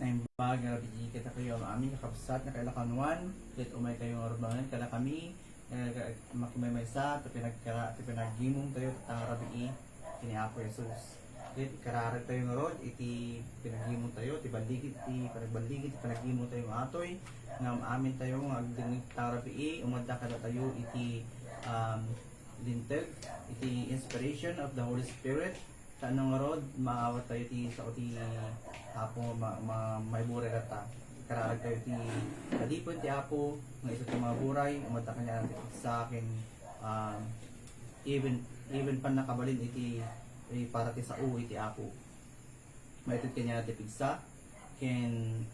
na imbag nga rabigi kita kayo ang aming kakabsat na kailakanwan ket umay kayong orbanan kada kami makimay sa pinagimong tayo tatang rabigi kini Apo Jesus. Ket kararag tayo nga rod iti pinagimong tayo ti baligid ti panagbaligid pinagimong tayo nga atoy nga amin tayo nga agdingig tatang rabigi umadda kada tayo iti linteg iti inspiration of the Holy Spirit. Tanong nga rod, maawat tayo ti sa ti Apo may buray rata. Kararag tayo ti kalipon ti Apo, nga isa ti mga buray, umata kanya natin sa akin even pan nakabalin iti para ti sa iti Apo. Maitid kanya natin pigsa, ken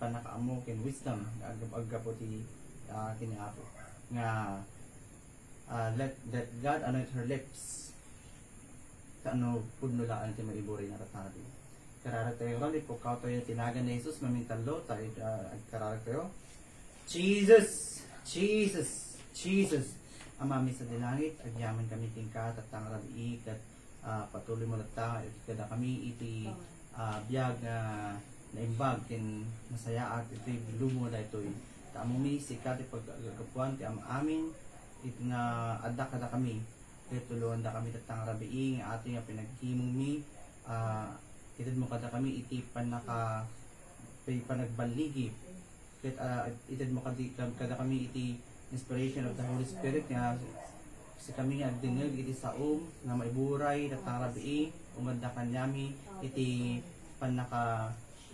panakaamo, ken wisdom, aggapo ti kini Apo. Nga let God anoint her lips ano pudnulaan ti maiburi na ratado. Kararag tayo ron, ipukaw tayo tinagan ni Jesus, mamintalo tayo, kararag tayo. Jesus! Jesus! Jesus! Amami sa dilangit, agyaman kami tingka, tatang rabi at patuloy mo lata, kada kami iti biyag na imbag, kin masaya at iti lumo na ito'y. Taamumi, sikat, ipagagapuan, ti amin, iti nga adak kada kami, kaya tulungan da kami tatang rabiing ating pinagkimong mi itid mo kada kami iti panagbaligi itid mo kada kami iti inspiration of the Holy Spirit nga kasi kami nga dingeg iti saom nga maiburay tatang rabiing umanda kanyami iti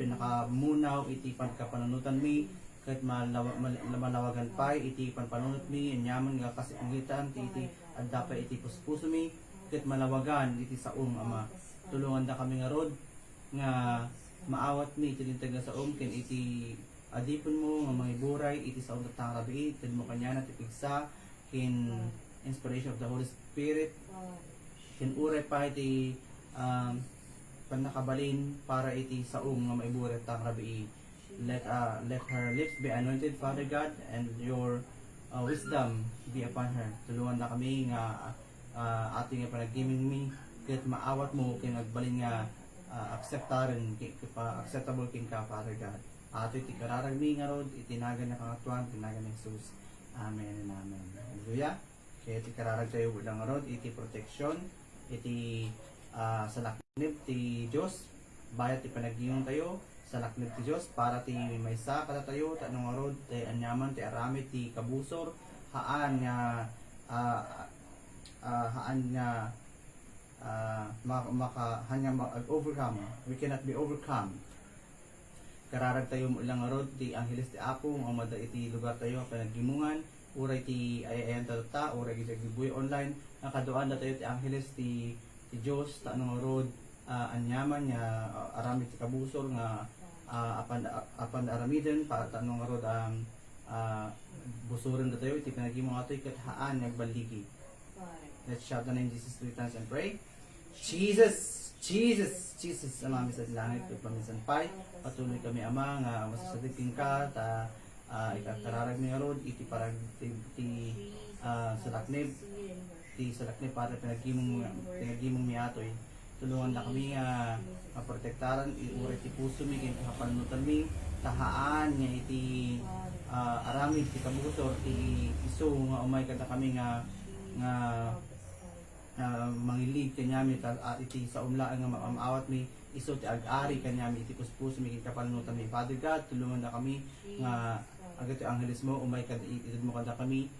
pinakamunaw iti panakapanunutan mi kahit malawagan pa iti panpanunot mi anyaman nga kasi kungitan iti at dapat iti puspuso mi kahit malawagan iti saom ama tulungan da kami nga rod nga maawat mi iti lintag nga saom ken iti adipon mo nga mga buray iti saom tatang rabi ken mo kanya na tipigsa ken inspiration of the Holy Spirit ken uray pa iti panakabalin para iti saom nga maiburay tatang rabi. Let her lips be anointed, Father God, and your wisdom be upon her. Tulungan na kami nga ating nga panagiming mi kahit maawat mo kay nagbalin nga acceptable king ka, Father God. Ato iti kararag mi nga rod itinagan na kangatuan tinagan ni Jesus. Amen and amen. Hallelujah. Kaya iti kararag tayo ulang nga rod iti protection iti sa laknib ti Dios bayat ti panagimong tayo sa laknib ti Dios para ti maysa kada tayo tanong arod ti anyaman ti aramid ti kabusor haan nga overcome. We cannot be overcome. Kararag tayo ilang arod ti Angeles ti Apo nga umada iti lugar tayo panaggimungan uray ti ayayan tata uray ti gibuy online nakaduan na tayo ti Angeles ti Dios tanong arod anyaman nga aramid ti kabusor nga apan aramiden para tanong arod ang busurin na tayo iti pinagimong ato'y kathaan nagbaligi. Let's shout the name Jesus 3 times and pray. Jesus! Jesus! Jesus! Amami sa langit ito paminsan pay patuloy kami ama nga masasadigin ka ikakararag ni arod iti parang salaknib para pinagimong mi ato'y tulungan na kami nga maprotektaran uray ti puso mi ken kapanunutan mi tahaan nga iti aramid ti kabusor ti iso nga umay kada kami nga mangilig kanyami iti sa umlaan nga maamawat mi iso ti ag-ari kanyami iti puspuso mi ken kapanunutan mi. Father God, tulungan na kami nga agat ti angeles mo umay kada itid mo kada kami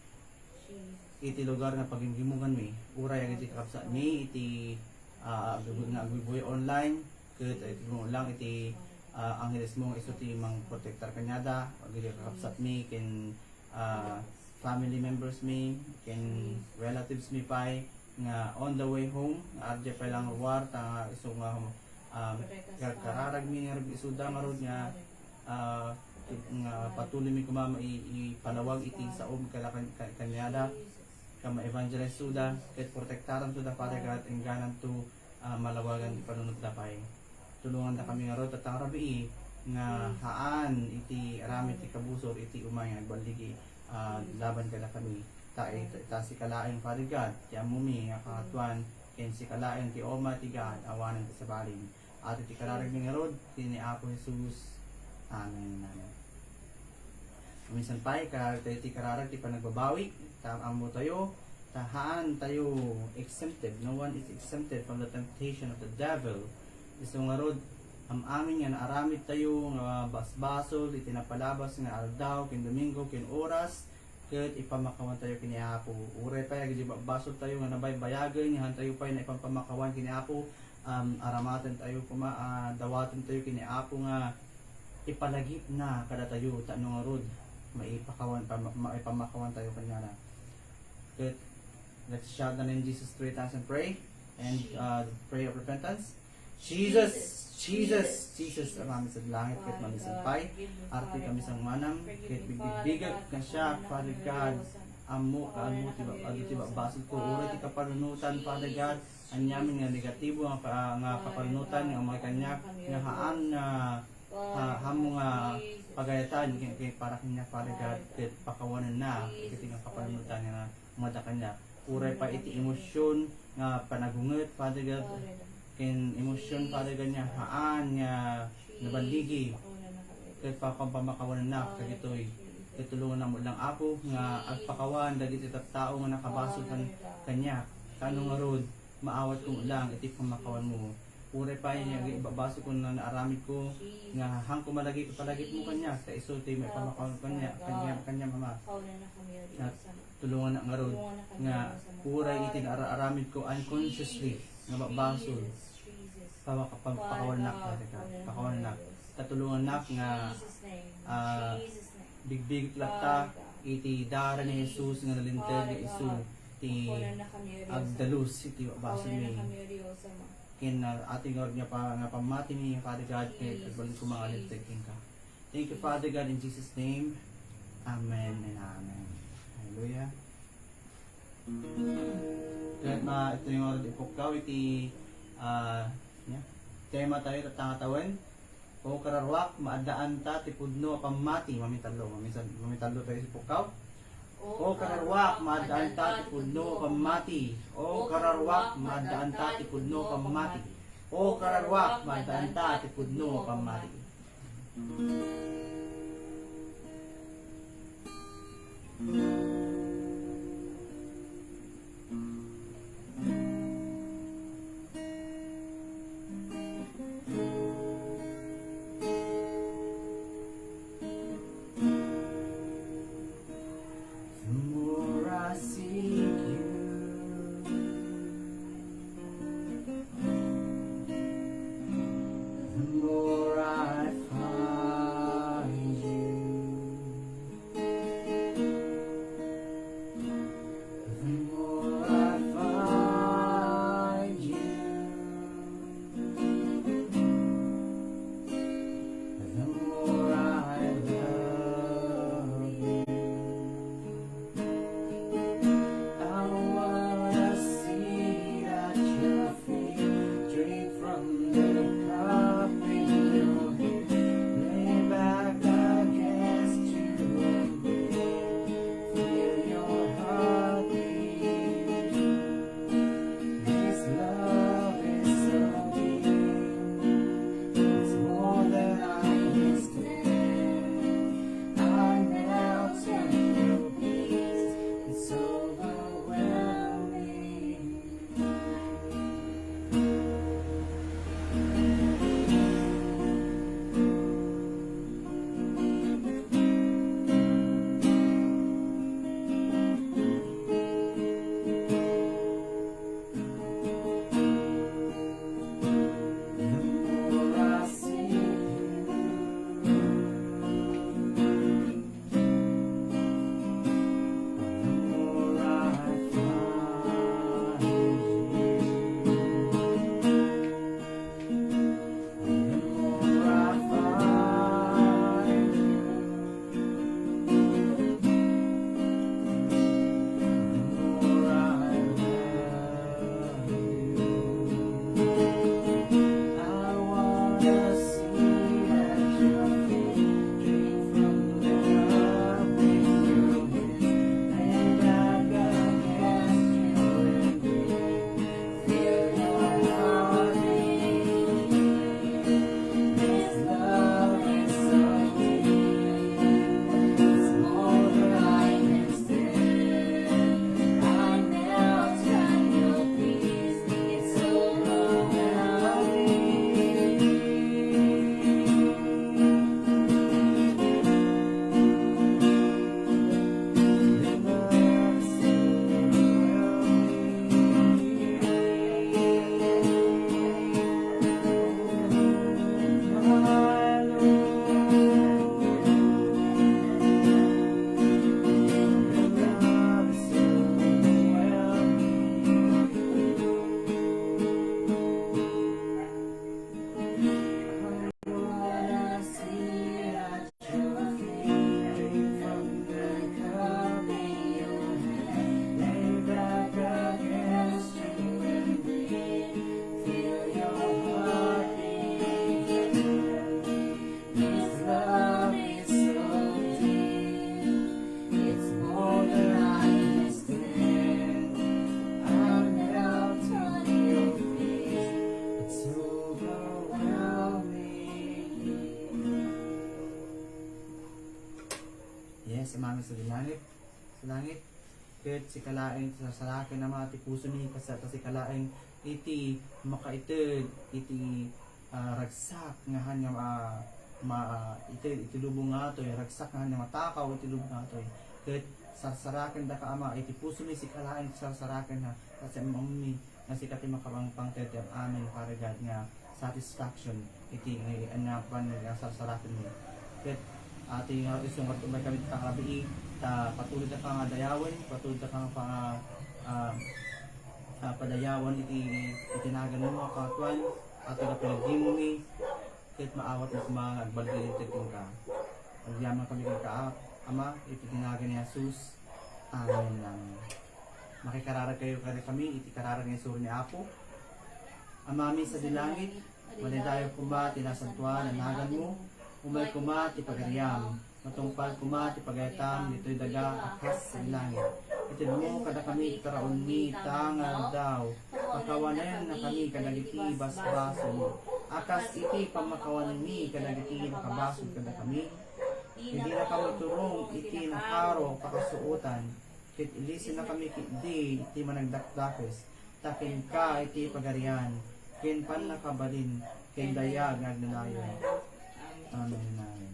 iti lugar nga pagimgimungan mi uray agat ti kakabsat mi iti nga agbubuhay online ket iti mo lang iti angeles mo iso ti mang protector kanyada agili kakabsat mi ken family members mi ken relatives mi pay nga on the way home adya pa lang war ta iso nga kararag mi nga isuda nga rod nga patuloy mi kumama ipalawag iti saom kanyada kama evangelize suda ket protektaran suda Father God engganan to malawagan ti panunod dapay. Tulungan na kami nga rod tatang rabi nga haan iti aramid ti kabusor iti umay nagbaligi laban kada kami ta si kalaeng Father God ti amumi nga kahatuan ken si kalaeng ti Oma ti God awanan ti sa balin at iti kararag mi nga rod ti ni Apo Jesus Amen. Amen. Minsan pa, tayo ti kararag, ti panagbabawi, amo tayo, tahaan tayo exempted. No one is exempted from the temptation of the devil. Iso nga rod, amin nga naaramid tayo nga basbasol, itinapalabas nga aldaw, kin domingo, kin oras, ket ipamakawan tayo kini Apo. Uray pa di basol tayo nga nabaybayagan, han tayo pa na ipamakawan kini Apo. Aramaten tayo dawaten tayo kini Apo nga ipalagip na kada tayo tanong nga rod maipamakawan tayo kanya na. Ket let's shout the name Jesus 3 times and pray and pray of repentance. Jesus, Jesus, Jesus, amami sa langit, ket mami sa pay, arti kami sa manam, ket bigbigat na siya, Father God, amo, tiba, basol ko, uri ti kapalunutan, Father God, anyamin nga negatibo, nga kapalunutan, nga mga kanya, nga haan, hamo nga pagayatan, kay para kanya, Father God, ket pakawanan na, ket nga kapalunutan, nga mada kanya, uray pa iti emosyon, nga panagunget, Father God, ken emosyon para ganya haan nga nabandigi ket papamakawan na kagitoy ket tulungan namo lang Apo nga agpakawan dagiti tattao nga nakabasol kanya kano nga rod maawat kong lang iti pamakawan mo uray pa niya ibabasa ko na naaramid ko nga hang kumalagi palagip mo kanya sa isulti may pamakawan kanya mama at tulungan na nga rod nga uray iti naaramid ko unconsciously nga babasol pakawan na pakawan na katulungan na nga bigbig plata iti dara ni Jesus nga nalinted ni isu ti agdalus iti babasol mi kin ating Lord nga nga pamati mi Father God kay balik ko mga linted ka. Thank you Father God in Jesus name. Amen and amen. Hallelujah. Kahit ito yung oras ipukaw, iti tema tayo tatangatawan o kararwak, maadaan ta, tipudno, pamati, mamitalo tayo si pukaw. O kararwak, maadaan ta, tipudno, pamati. O kararwak, maadaan ta, tipudno, pamati. O kararwak, maadaan ta, tipudno, pamati. From the cup si mami sa langit, ket si kalaeng sa salakin na mga ti puso ni kasi kalaeng iti makaited iti ragsak nga hanya iti lubong nga toy ragsak nga hanya matakaw iti lubong nga toy ket saraken da ka ama iti puso ni si kalaeng saraken na kasi mami nga si kati makabangpang tete amen para God nga satisfaction iti anapan nga saraken ni ket ating isong may kami kakabi patuloy na kang dayawin, patuloy na kang padayawan itinagan mo kakatuan at ito pinagdimo ni kahit maawat mo mga agbalgalitin ka agyaman kami ka ama itinagan ni Jesus amen lang makikararag kayo kami itikararag ng suri ni Apo amami sa dilangit malidayo kuma tinasantuan anagan mo umay kuma tipagariam matungpal kuma tipagaytam dito'y daga akas sa langit itin mo kada kami karaon ni tangal daw pagkawanan na kami kadagiti basbaso akas iti pamakawanan ni kadagiti nakabaso kada kami hindi na kami turong iti nakaro pakasuutan kit ilisin na kami kitdi iti managdakdakes takin ka iti pagarian kin pan nakabalin kin dayag nagnanayon amen amen.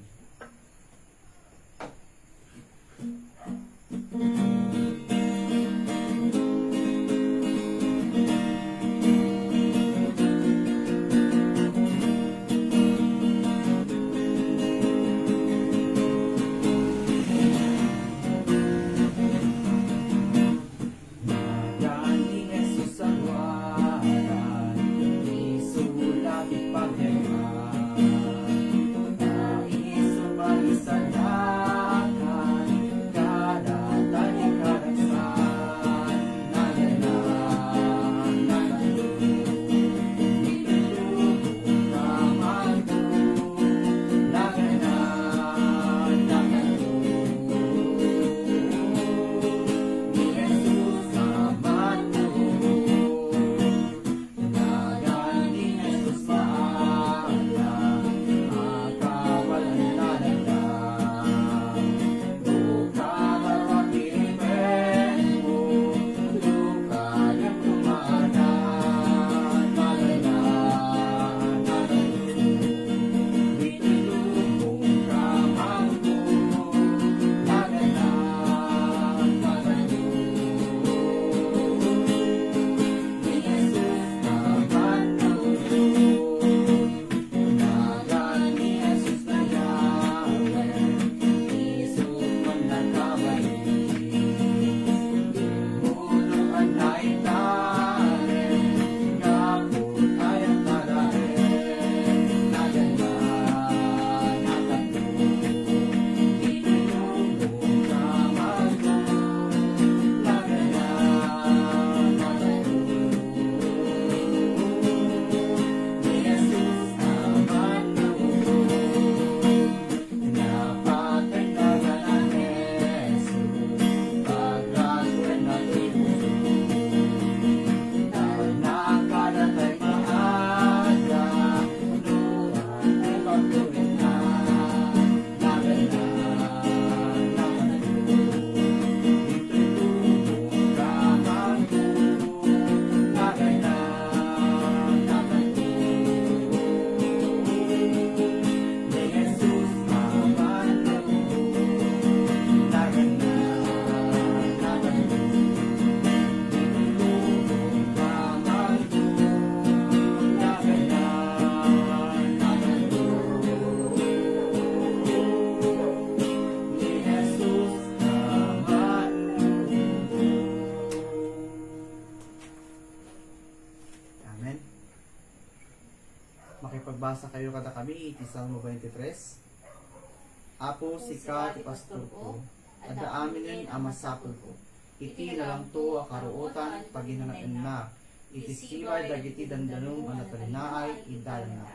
Makipagbasa kayo kada kami iti Salmo 23. Apo sika ti pastor ko, adda aminen amasapol ko. Iti nalang to a karuotan paginanaen na. Iti siway dagiti dandanong anatalinaay idalan na.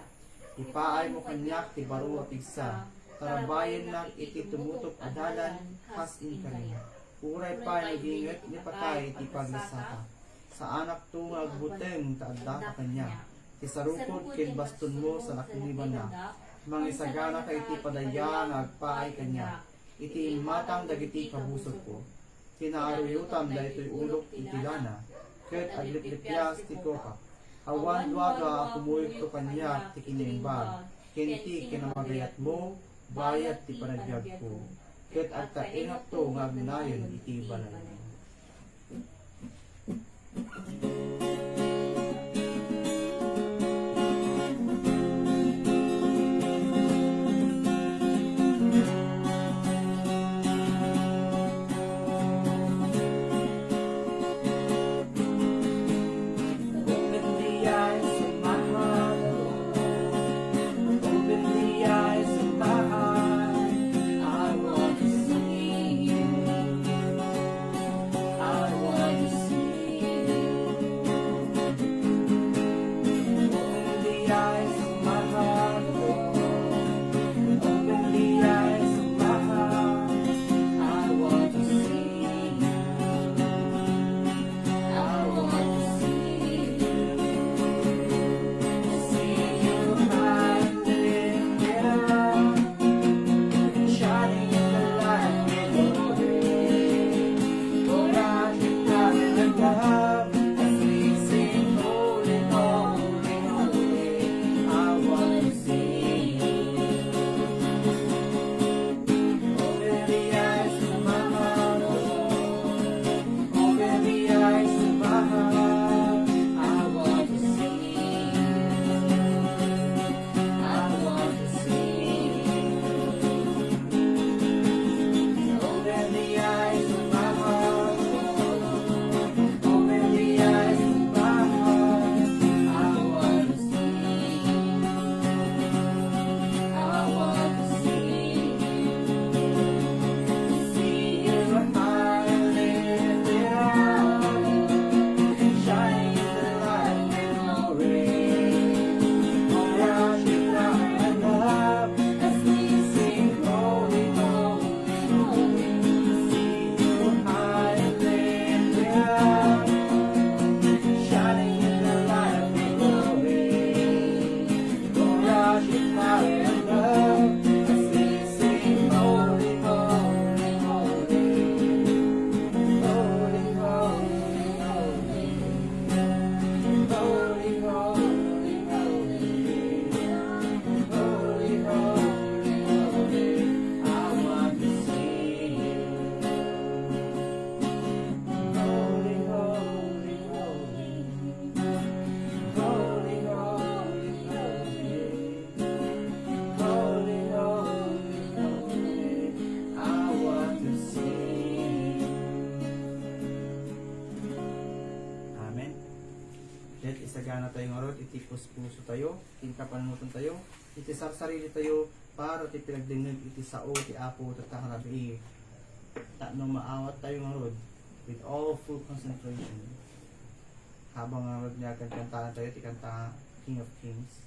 Ipaay mo kanyak ti baro a pigsa. Tarabayan na iti tumutok adalan has in kanya. Uray pa nagingat ni patay ti paglasata. Sa anak to agbuteng taadda ka kanya. Isarukod kin baston mo sa nakiliban na. Mangisagana kay ti padaya nga agpaay kanya. iti matang dagiti kabusot ko. Tinaaruyutam daytoy ulok iti lana, ket agliplipyas ti koka. Awan duaga kumuyog to kanya ti kinimbag, kenti kinamagayat mo, bayat ti panagbiag ko. Ket agta ingat to nga agnayon iti balay. Ket isagana tayo nga rod, iti puso tayo, iti kapanunutan tayo, iti sarsarili tayo, para ti pinagdingig iti sao, ti apo, tatakarabi. No maawat tayo nga rod, with all full concentration. Habang nga rod niya, kantahan tayo, ti kanta King of Kings.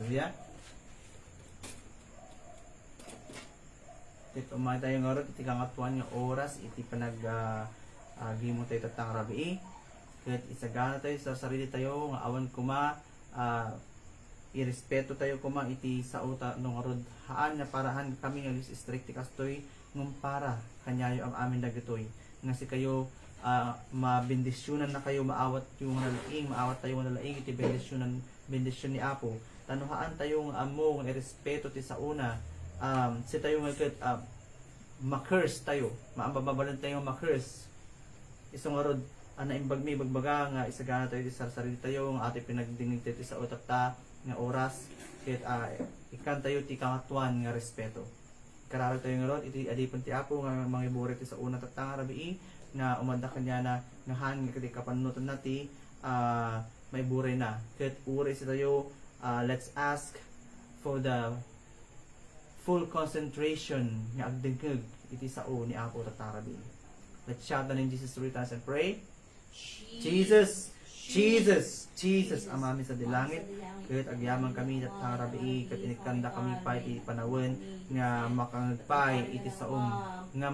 Hallelujah. Ito umay tayo nga ron, iti kangatuan nga oras, iti panag gimo tayo tatang rabi. Kahit isagana tayo sa sarili tayo, nga awan kuma, irespeto tayo kuma iti sa uta nung rod haan nga parahan kami nga strict kastoy ngum para kanyayo ang amin dagitoy nga si kayo mabendisyonan na kayo maawat yung nalaing maawat tayo ng nalaing iti bendisyon ni Apo tanuhaan tayo nga amo nga irespeto ti sa una si tayo nga ma-curse tayo maambababalan tayo nga ma-curse isong rod naimbag mi bagbaga nga isagana tayo ti sarili tayo nga ati pinagdingig tayo sa utak ta nga oras ket ikan tayo ti kangatuan nga respeto kararo tayo nga ron iti adipon ti Apo nga mga ibore ti sa una tatang rabii nga umanda kanya na nga han nga kiti kapanunutan nati may bure na ket uri si tayo let's ask for the full concentration nga agdengeg iti sao ni Apo tatang rabii. Let's shout the name Jesus 3 times and pray. Jesus, Jesus, Jesus, amami sa dilangit, kahit agyaman kami at harabi, kahit inikanda kami pa iti panawin, nga makangagpay iti saom, nga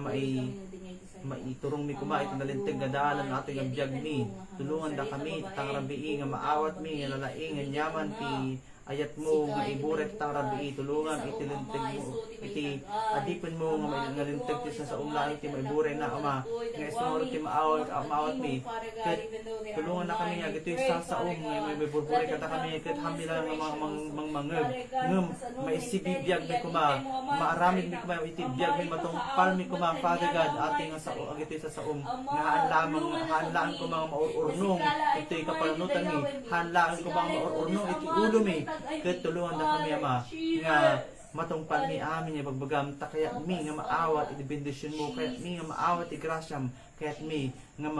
maiturong mi kuma iti nalintig nga dalan ato yung biyag mi, tulungan da kami, tang rabi, nga maawat mi, nga lalaing, nga nyaman ti ayat mo nga iburet tang rabi tulungan iti lintig mo iti adipon mo nga may lintig ti sa umlain ti maibure na ama nga isunod ti maawat mi ket tulungan na kami nga gitoy sa saom nga may burbure kata kami ket hamila nga mangmangeg ngem maisibibiyag mi kuma maaramid mi kuma iti biyag mi matungpal mi kuma Father God ating nga sa gitoy sa saom nga hanlaan ko mga maururnong iti kapanunutan mi hanlaan ko mga maururnong iti ulo mi ket tulungan na kami ama nga matungpal mi amin nga pagbagam ta kaya mi nga maawat iti bendisyon mo kaya mi nga maawat iti grasyam kaya mi nga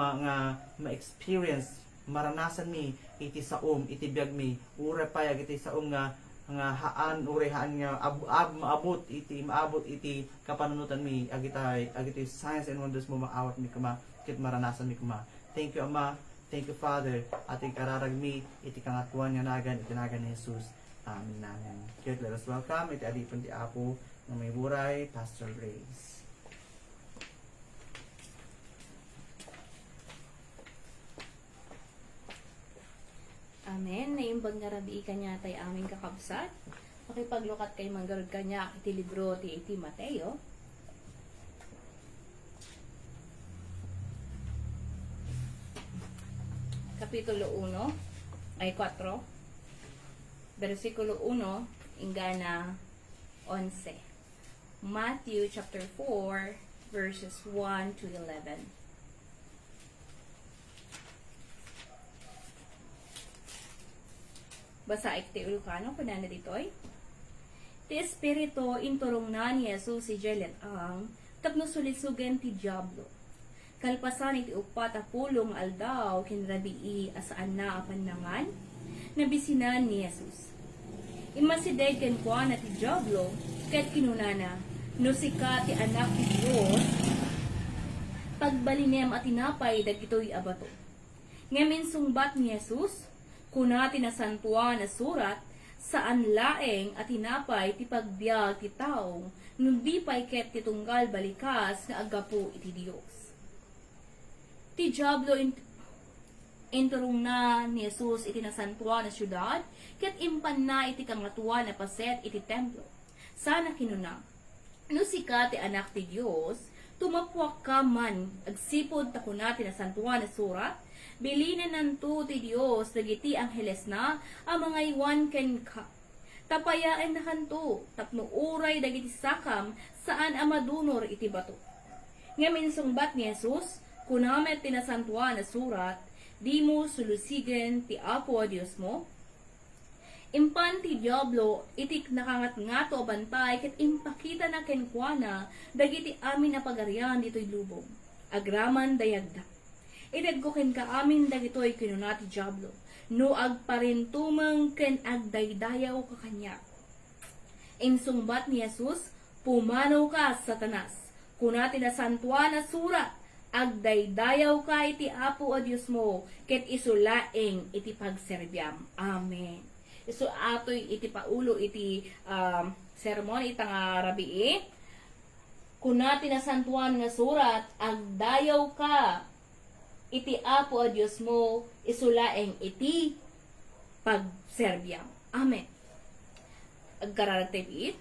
ma-experience maranasan mi iti saom iti biag mi ura payag iti saom nga haan haan nga maabot iti kapanunutan mi agitay signs and wonders mo maawat mi kuma ket maranasan mi kuma. Thank you Ama. Thank you, Father, ating kararag mi, iti kangatuan nga nagan, iti nagan ni Jesus. Amen namin. Kaya let us welcome, iti adipon ti Apo, ng may buray, Pastor Grace. Amen. Naimbag nga rabi kanya tay aming kakabsat. Makipaglukat kay manggarod kanya, iti libro ti Mateo. Kapitulo 1, ay 4, versikulo 1, ingana 11. Matthew chapter 4, verses 1 to 11. Basa iti Ilocano, kunana ditoy. Ti Espiritu inturong na ni Jesus si Jelet ang tapno sulisugan ti Diablo. Kalpasan iti upat a pulong aldaw kinrabii asaan na apanangan nabisinan ni Jesus. Imasideg ken kuana ti Diablo ket kinunana no sika ti anak ti Dios pagbalinem at tinapay dagitoy abato. Ngamin sungbat ni Jesus kuna tinasantuan na surat saan laeng at tinapay ti pagbiag ti tao nundi pay ket ti tunggal balikas nga agapu iti Dios. Ti Diablo inturong na ni Jesus iti nasantuan na syudad, ket impan na iti kangatuan na paset iti templo. Sana kinuna, no sika ti anak ti Dios, tumapwak ka man, agsipod takuna ti nasantuan na surat, bilinen nanto ti Dios, dagiti angheles na, ang mga iwan ken ka. Tapayaan na kanto, tapno uray dagiti sakam, saan amadunor iti bato. Ngamin sungbat ni Jesus, kunamet tinasantuan na surat, di mo sulusigen ti Apo a Dios mo. Impan ti Diablo, itik nakangat-ngato bantay, ket impakita na kenkwana, dagiti amin na pagarian dito'y lubong. Agraman dayagda. Ited ko ken ka amin dagito'y kinuna ti Diablo, no agparintumang ken agdaydayaw ka kanya. Insungbat ni Jesus, pumanaw ka, Satanas, kuna tinasantuan na surat, agdaydayaw ka iti Apo a Dios mo, ket isulaeng iti pagserbyam. Amen. So atoy iti paulo iti sermon itang rabii. Kuna tinasantuan nga surat, agdayaw ka iti apo a Diyos mo, isulaeng iti pagserbyam. Amen. Agkararagtay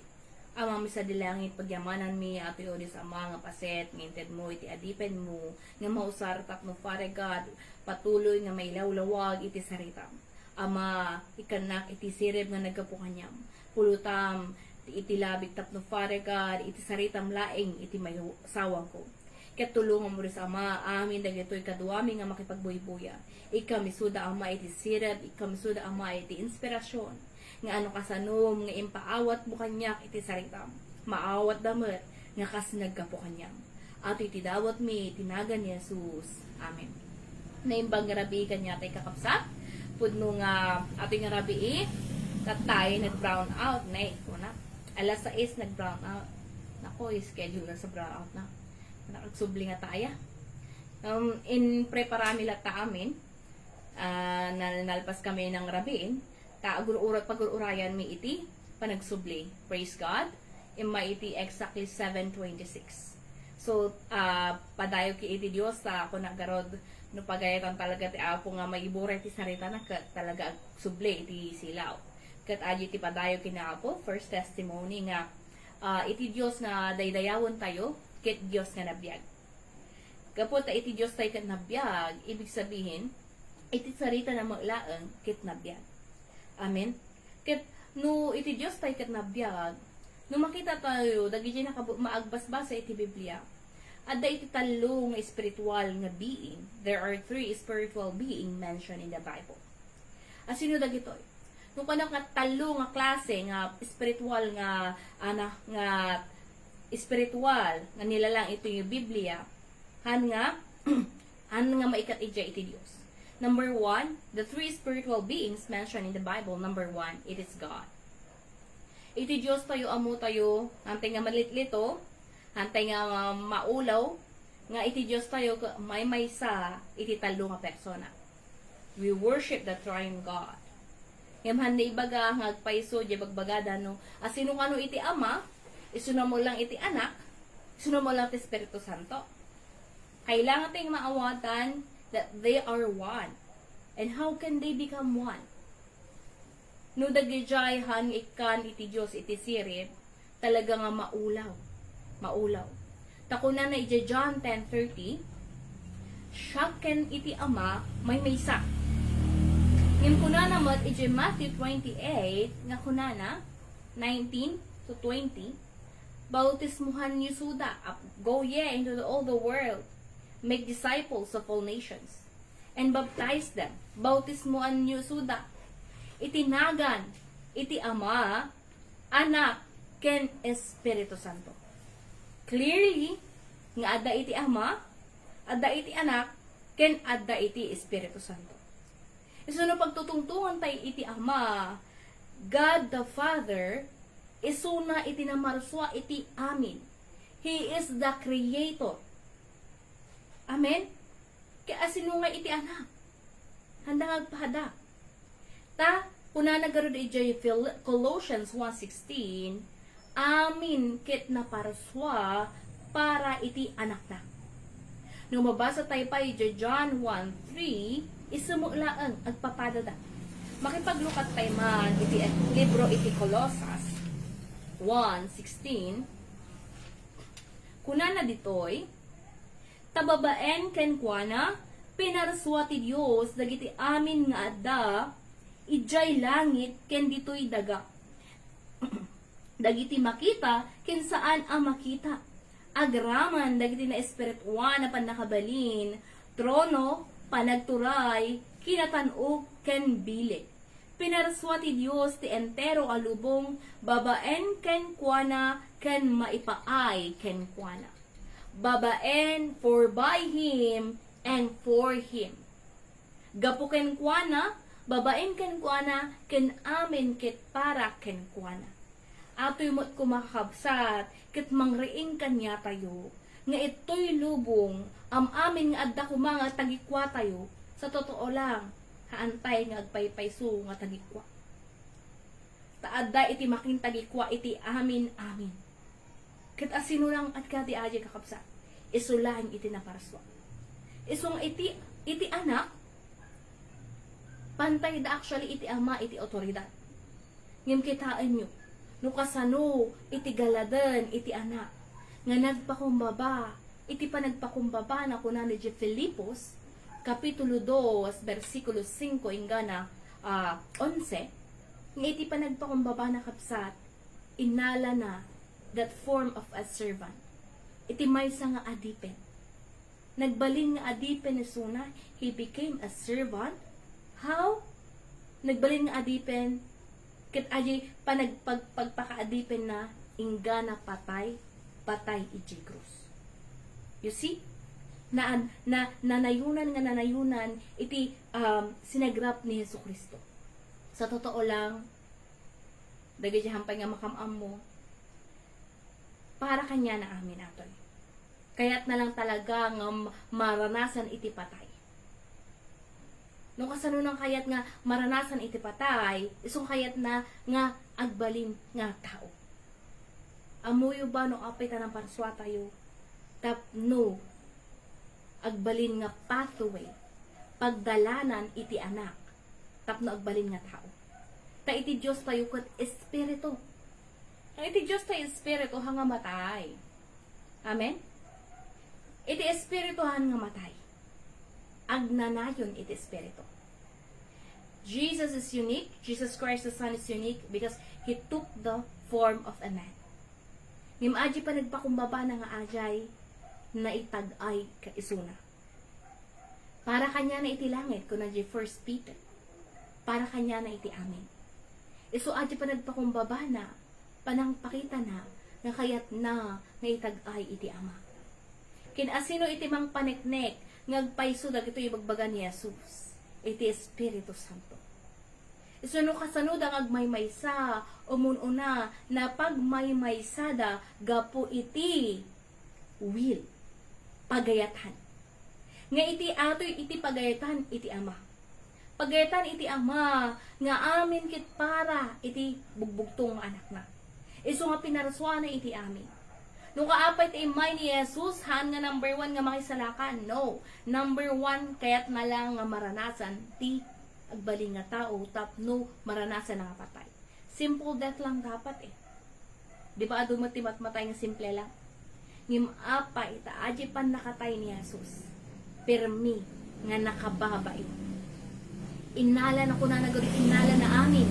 amang misa dilangit pagyamanan mi ato yun sa mga paset nginted mo iti adipen mo nga mausartak no Father God patuloy nga may lawlawag iti saritam ama ikanak iti sirib nga nagkapukanyam pulutam iti labig tapno Father God iti saritam laeng iti may sawang ko ket tulungan mo rin sa ama amin dagitoy kaduami nga makipagbuy-buya ikamisuda ama iti sirib ikamisuda ama iti inspirasyon nga ano kasanom nga impaawat mo kanyak iti saritam maawat damet nga kas nagkapo kanyam ato iti dawat mi tinagan ni Jesus. Amen. Naimbang nga rabi kanya tay kakapsat pudno nga ato nga rabi tatay nag brown out na kuna alas 6 nag brown out nako schedule na sa brown out na nakagsubli nga taya in preparami ta amin nalpas kami ng rabiin pag-urayan mi iti panagsubli. Praise God. Ima iti exactly 7:26. So, padayo ki iti Dios sa ako nagarod no pagayatan talaga ti apo nga maibura iti sarita na kat talaga subli iti silaw. Kat adyo iti padayo kina apo first testimony nga iti Dios na daydayawon tayo ket Dios nga nabiyag. Kapot iti Dios tayo ket nabiyag, ibig sabihin iti sarita na maglaeng ket nabiyag. Amen. Ket no iti Dios tay ket nabiyag, no makita tayo dagiti maagbasbasa iti Biblia. Adda iti talo nga spiritual nga being. There are 3 spiritual being mentioned in the Bible. Asino dagitoy? No kana nga talo nga klase nga spiritual nga spiritual nga nilalang ito yung Biblia. Han nga maikat iti Dios. Number 1, the 3 spiritual beings mentioned in the Bible. Number 1, it is God. Iti Diyos tayo, amo tayo, hantay nga malitlito, hantay nga maulaw, nga iti Diyos tayo, may sa iti talo nga persona. We worship the triune God. Ngayon, ibaga, ngagpaiso, di bagbagada, no, asino nga no iti Ama, isuna mo lang iti Anak, isuna mo lang iti Espiritu Santo. Kailangan tayong maawatan that they are one. And how can they become one? No dagijay han ikan iti Dios iti sirib, talaga nga maulaw. Maulaw. Takuna na iti John 10:30, siyaken iti Ama may maysa. Ngem kunana mat iti Matthew 28 nga kunana 19 to 20, bautismuhan niyo suda, go ye into all the world, make disciples of all nations, and baptize them. Bautismuan niyo suda. Itinagan, iti Ama, Anak, ken Espiritu Santo. Clearly, nga adda iti Ama, adda iti Anak, ken adda iti Espiritu Santo. Isu no pagtutungtungan tayo iti Ama, God the Father, isuna iti namarswa iti amin. He is the Creator. Amen? Kaya asino nga iti Anak. Handang agpahada. Ta, kuna nagarod iti Colossians 1:16, amin ket na paraswa para iti anak na. Nung mabasa tayo pa iti John 1:3, isumulaang agpapadada. Makipaglukat tayo man iti libro iti Colossus 1:16, kuna na ditoy, tababaen ken kuana, pinaraswa ti Dios dagiti amin nga adda, ijay langit ken ditoy daga. Dagiti makita ken saan ang makita. Agraman dagiti na espirituan na panakabalin, trono, panagturay, kinatan-o ken bilik. Pinaraswa ti Dios ti entero alubong, babaen ken kuana ken maipaay ken kuana. Babaen for by Him and for Him. Gapo ken kuana, babaen ken kuana, ken amin ket para ken kuana. Ato'y mo't kumakabsat, ket mangreing kanya tayo, nga ito'y lubong, amin nga adda kumanga tagikwa tayo, sa totoo lang, haantay nga agpaypayso nga tagikwa. taadda iti makintagikwa iti amin. Ket asino lang at kadi aje kakabsat. Isulaing iti naparswa. Isong iti anak, pantay da actually iti ama iti otoridad. Ngem kitaan nyo, no kasano iti galaden iti anak, nga nagpakumbaba, iti panagpakumbaba na kunan ni Filipos, Kapitulo 2, versikulo 5, ingana 11, nga iti panagpakumbaba na kapsat, inala na that form of a servant. Iti maysa nga adipen. Nagbalin nga adipen ni Suna, he became a servant. How? Nagbalin nga adipen, ket aji pagpakaadipen na ingana patay iti krus. You see? Nanayunan iti sinagrap ni Jesucristo. Sa totoo lang, dagiti hampay nga makamam mo, para kanya na amin atoy. Kaya't na lang talaga nga maranasan iti patay. Nung kasano nang kayat nga maranasan iti patay, isong kayat na nga agbalin nga tao. Amuyo ba no apay tanang parswa tayo? Tapno agbalin nga pathway, pagdalanan iti anak, tapno agbalin nga tao. Ta iti Diyos tayo kat espiritu. Ang iti Diyos tayo espiritu hanga matay. Amen? Iti espirituhan nga matay. Agnanayon iti espiritu. Jesus is unique. Jesus Christ the Son is unique because He took the form of a man. Aji pa nagpakumbaba na nga ajay na itag-ay ka isuna. Para kanya na iti langit, kung na 1 Peter. Para kanya na iti amin. Iso aji pa nagpakumbaba na, panang pakita na, nga kayat na, nga itag-ay iti ama. Kinasino iti mang paneknek, ngagpaiso dagito ibagbaga ni Jesus. Iti Espiritu Santo. Iso no kasano da agmaymaysa, umununa, na pagmaymaysada, gapo iti will, pagayatan. Nga iti atoy iti pagayatan iti ama. Pagayatan iti ama, nga amin kit para iti bugbugtong anak na. Iso nga pinaraswa na iti amin. Nung kaapay ti imay ni Jesus, haan nga number 1 nga makisalakan? No. Number 1, kayat na lang nga maranasan ti agbaling nga tao, tapno maranasan nga patay. Simple death lang dapat eh. Di ba adumati matmatay nga simple lang? Ngim apay, taaji pan nakatay ni Jesus. Permi nga nakababay. Inala na ko na nagawin, inala na amin.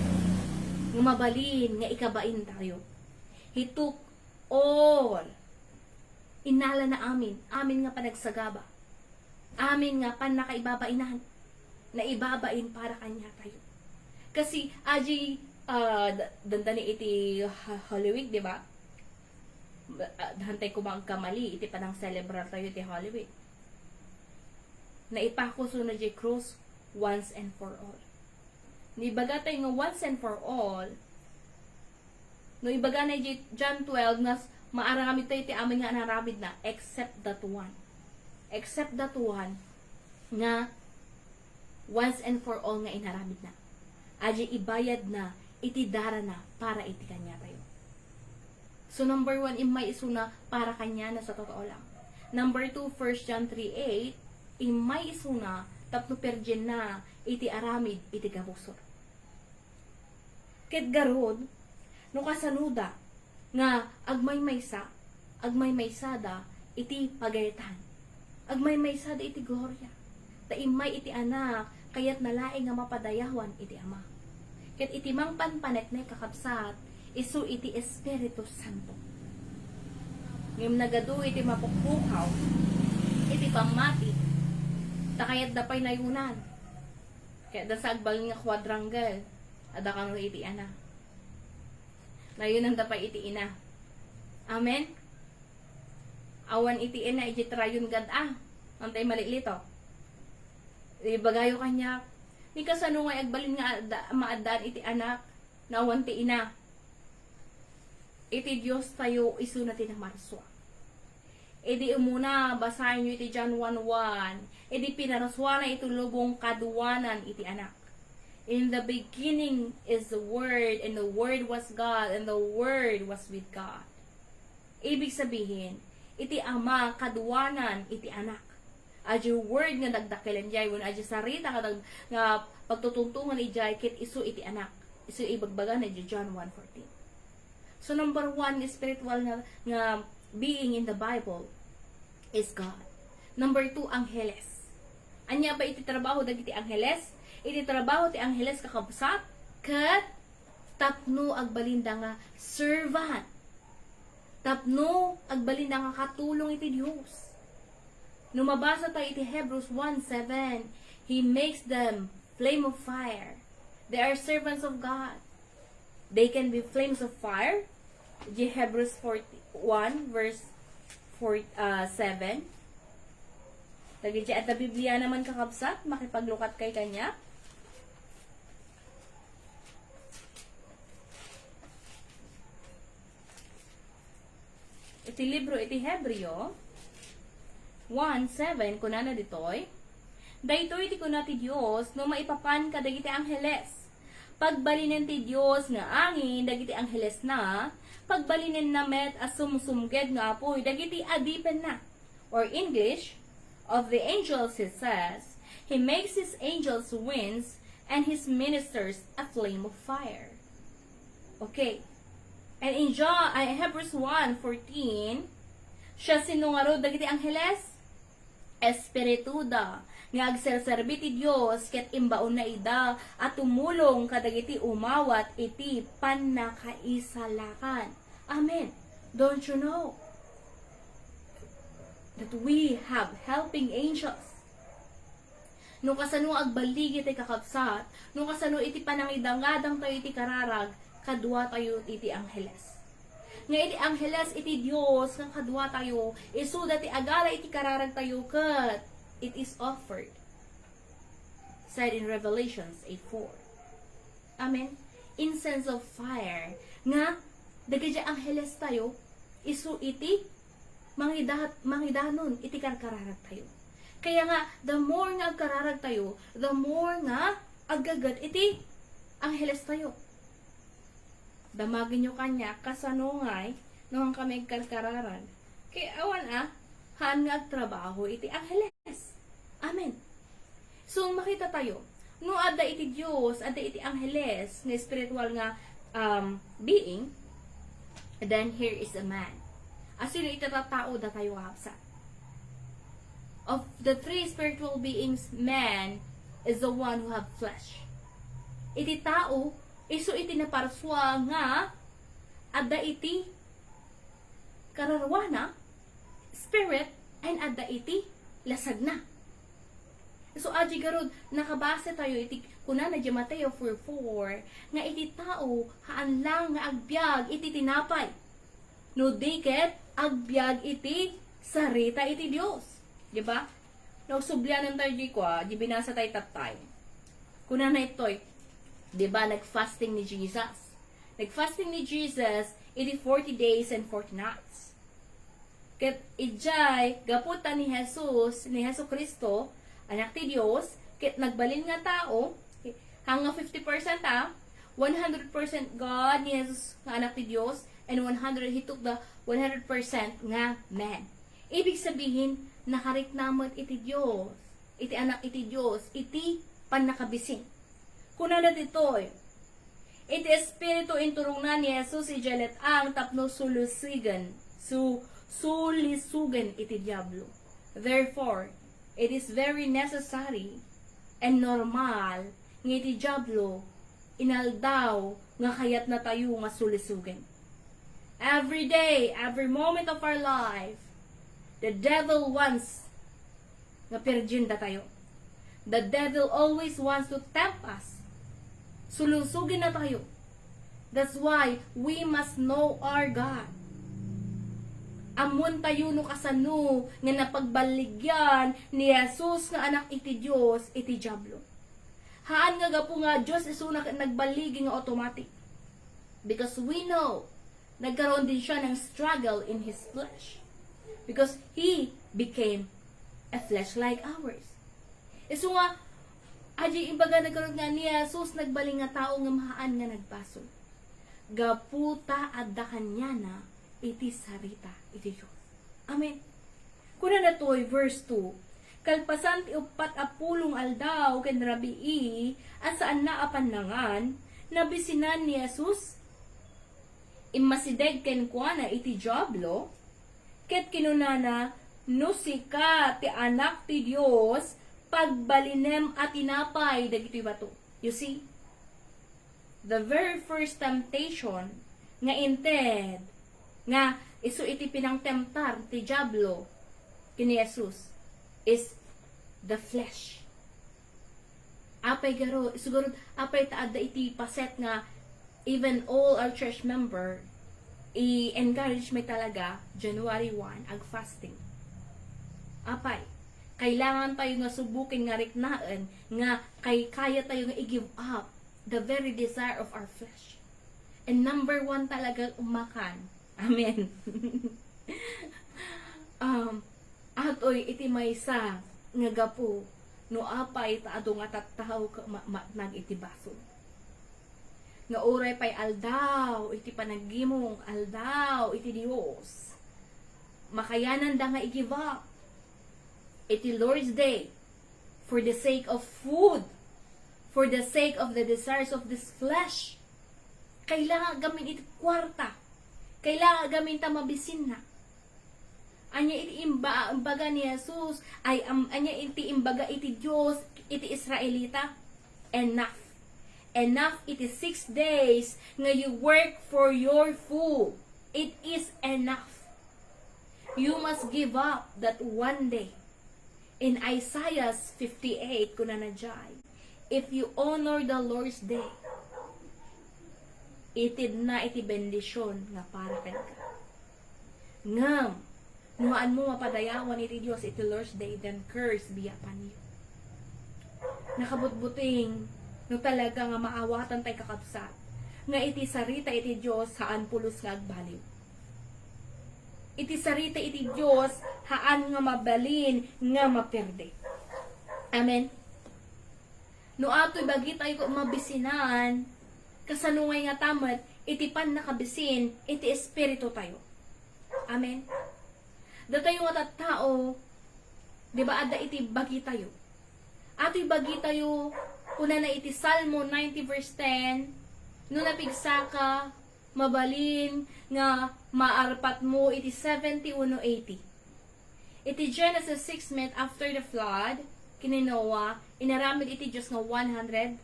Nga mabalin, nga ikabain tayo. He took all. Inala na amin. Amin nga panagsagaba. Amin nga pan nakaibabainan. Na ibabain para kanya tayo. Kasi, aji, dandani iti Holy Week, di ba? Hantay ko mga kamali, iti panang celebrar tayo iti Holy Week. Na ipakuso na di cross once and for all. Nibaga tayo nga once and for all, no ibaga na di John 12, na maarami tayo iti amin nga narabid na, except that one. Except that one, nga once and for all nga inaramid na. Aji ibayad na, iti dara na, para iti kanya tayo. So number 1, imay isuna para kanya na sa totoo lang. Number 2, 1 John 3:8, imay isuna, tapno perjen na, iti aramid, iti gabusor. Ket garod, no kasanuda, nga agmaymaysada, iti pagayatan. Agmaymaysada iti gloria. Taimay iti anak, kayat nalaing nga mapadayawan iti ama. Ket iti mang panpaneknek kakabsat, isu iti Espiritu Santo. Ngem nagadu iti mapukpukaw, iti pamati, takayat dapay nayunan. Kaya dasagbal nga quadrangle, ada kano iti ana. Nayunan dapay iti ina. Amen? Awan iti ina, iti trayon gad antay malilito. Ibagayo kanya, ni kasano nga agbalin nga maadaan iti anak, nawan ti ina. Iti Diyos tayo isu natin ang marswa. Edi umuna, basahin nyo iti John 1:1. Edi pinaraswa na iti lubong kaduwanan iti anak. In the beginning is the Word, and the Word was God, and the Word was with God. Ibig sabihin, iti ama kaduwanan, iti anak. Adyo word nga nagdakilan jay, when adyo sarita nga pagtutuntungan ijay, kit isu iti anak. Isu ibagbaga na John 1:14. So number 1, spiritual nga being in the Bible is God. Number 2, angheles. Anya ba iti trabaho dagiti angheles? Iti trabaho ti angheles kakabsat ket tapno agbalinda nga servant. Tapno agbalinda nga katulong iti Dios. Numabasa tayo iti Hebrews 1:7, He makes them flame of fire. They are servants of God. They can be flames of fire. Di Hebrews 1 verse 7. Lagi di at Biblia naman kakabsat, makipaglukat kay kanya. Iti libro iti Hebreo 1:7 kunana ditoy. Daytoy ti kuna ti Dios no maipapan ka dagiti angheles. Pagbalinen ti Dios nga angin dagiti angheles na, pagbalinen na met as sumsumged nga apoy dagiti adipen na. Or English, of the angels it says, He makes His angels winds and His ministers a flame of fire. Okay. And in Hebrews 1:14, siya sinungaro dagiti angheles espirituda nga agserserbi ti Dios ket imbaon na ida at tumulong kadagiti umawat iti pannakaisalakan. Amen. Don't you know that we have helping angels? No kasano agbaligi ti kakabsat, no kasano iti panangidangadang tayo iti kararag, kadwa tayo iti angheles. Nga iti angheles iti Dios nga kadwa tayo, isu dati agala iti kararag tayo ket it is offered. Said in Revelations 8:4. Amen. Incense of fire nga dagiti angheles tayo, isu iti mangidanon iti kararag tayo. Kaya nga, the more nga agkararag tayo, the more nga agagat iti angheles tayo. Damagin nyo kanya, kasanungay, nung kami agkararag. Kaya awan haan nga agtrabaho iti angheles. Amen. So, makita tayo, no ada iti Diyos, ada iti angheles, na spiritual nga being, then here is a man. As yun, itatatao da tayo hapsa. Of the three spiritual beings, man is the one who have flesh. Iti tao, iso iti naparswa nga, ada iti kararwana, spirit, and ada iti lasag na. So, aji garod, nakabase tayo iti, kuna na di Mateo 4:4, nga iti tao, haan lang nga agbyag iti tinapay. No diket, agbyag iti sarita iti Dios. Diba? Nagsubyanan tayo di kwa, di binasa tayo tatay. Kuna na ito'y, diba, nag-fasting ni Jesus. Nag-fasting ni Jesus, iti 40 days and 40 nights. Ket ijay, gaputan ni Jesus Kristo, anak ti Dios, ket nagbalin nga tao, hanga 50% 100% God ni Jesus nga anak ti Dios, and 100, He took the 100% nga man. Ibig sabihin, nakariknamot iti Dios, iti anak iti Dios, iti panakabising. Kuna na ditoy, iti espiritu inturong na ni Jesus ijalet ang tapno sulisugan iti diablo. Therefore, it is very necessary and normal nga iti diablo inaldaw nga kayat na tayo nga sulisugan. Every day, every moment of our life, the devil wants nga pirgin da tayo. The devil always wants to tempt us. Sulusugin na tayo. That's why we must know our God. Amon tayo no kasano nga napagbaligyan ni Jesus nga anak iti Dios iti diablo. Haan nga gapo nga Dios isu nagbaligi nga automatic. Because we know nagkaroon din siya ng struggle in his flesh. Because he became a flesh like ours. Isu nga Aji imbaga nagkaroon nga ni Jesus nagbaling nga tao nga mahaan nga nagbasol. Gaputa adda kanya na iti sarita iti Diyos. Amen. Kuna na to'y verse 2. Kalpasan ti upat apulong aldaw ken rabii at saan na apanlangan nabisinan ni Jesus immasideg ken kuana iti diablo ket kinunana no sika ti anak ti Dios pagbalinem at tinapay dagitoy bato. You see? The very first temptation nga inted nga isu iti pinangtemptar ti diablo kini Jesus is the flesh. Apay garo, siguro apay taada iti paset nga even all our church member i-encourage may talaga January 1 ag fasting. Apay kailangan tayo nga subukin nga riknaan nga kaya tayo nga i-give up the very desire of our flesh. And number 1 talaga umakan. Amen. Atoy iti maysa nga gapo no apay taado nga tattaw nag iti baso. Nga oray pay aldaw iti panagimong aldaw iti Dios. Makayanan da nga i-give up iti Lord's Day for the sake of food, for the sake of the desires of this flesh. Kailangan gamin iti kwarta. Kailangan gamin ta mabisin na. Anya iti imbaga ni Jesus ay anya iti imbaga iti Dios iti Israelita. Enough. Enough iti 6 days nga you work for your food. It is enough. You must give up that one day. In Isaiah 58 kuna na jay, if you honor the Lord's Day, itid na iti bendisyon nga para ken ka. Ngam, nuhaan mo mapadayawan iti Dios iti Lord's Day, then curse be upon you. Nakabutbuting, no talaga nga maawatan tay kakabsat, nga iti sarita iti Dios haan pulos nga agbaliw. Iti sarita iti Dios haan nga mabalin nga maperde. Amen. No ato'y bagi tayo mabisinan kasanungay nga tamat iti pan nakabisin iti espiritu tayo. Amen. Da tayo nga tattao, di ba ada iti bagi tayo. Ato'y bagi tayo kuna na iti Salmo 90 verse 10 no napigsa ka mabalin nga maarpat mo iti 71:80. Iti Genesis 6 met after the flood, kini Noah, inaramid iti Diyos nga 120.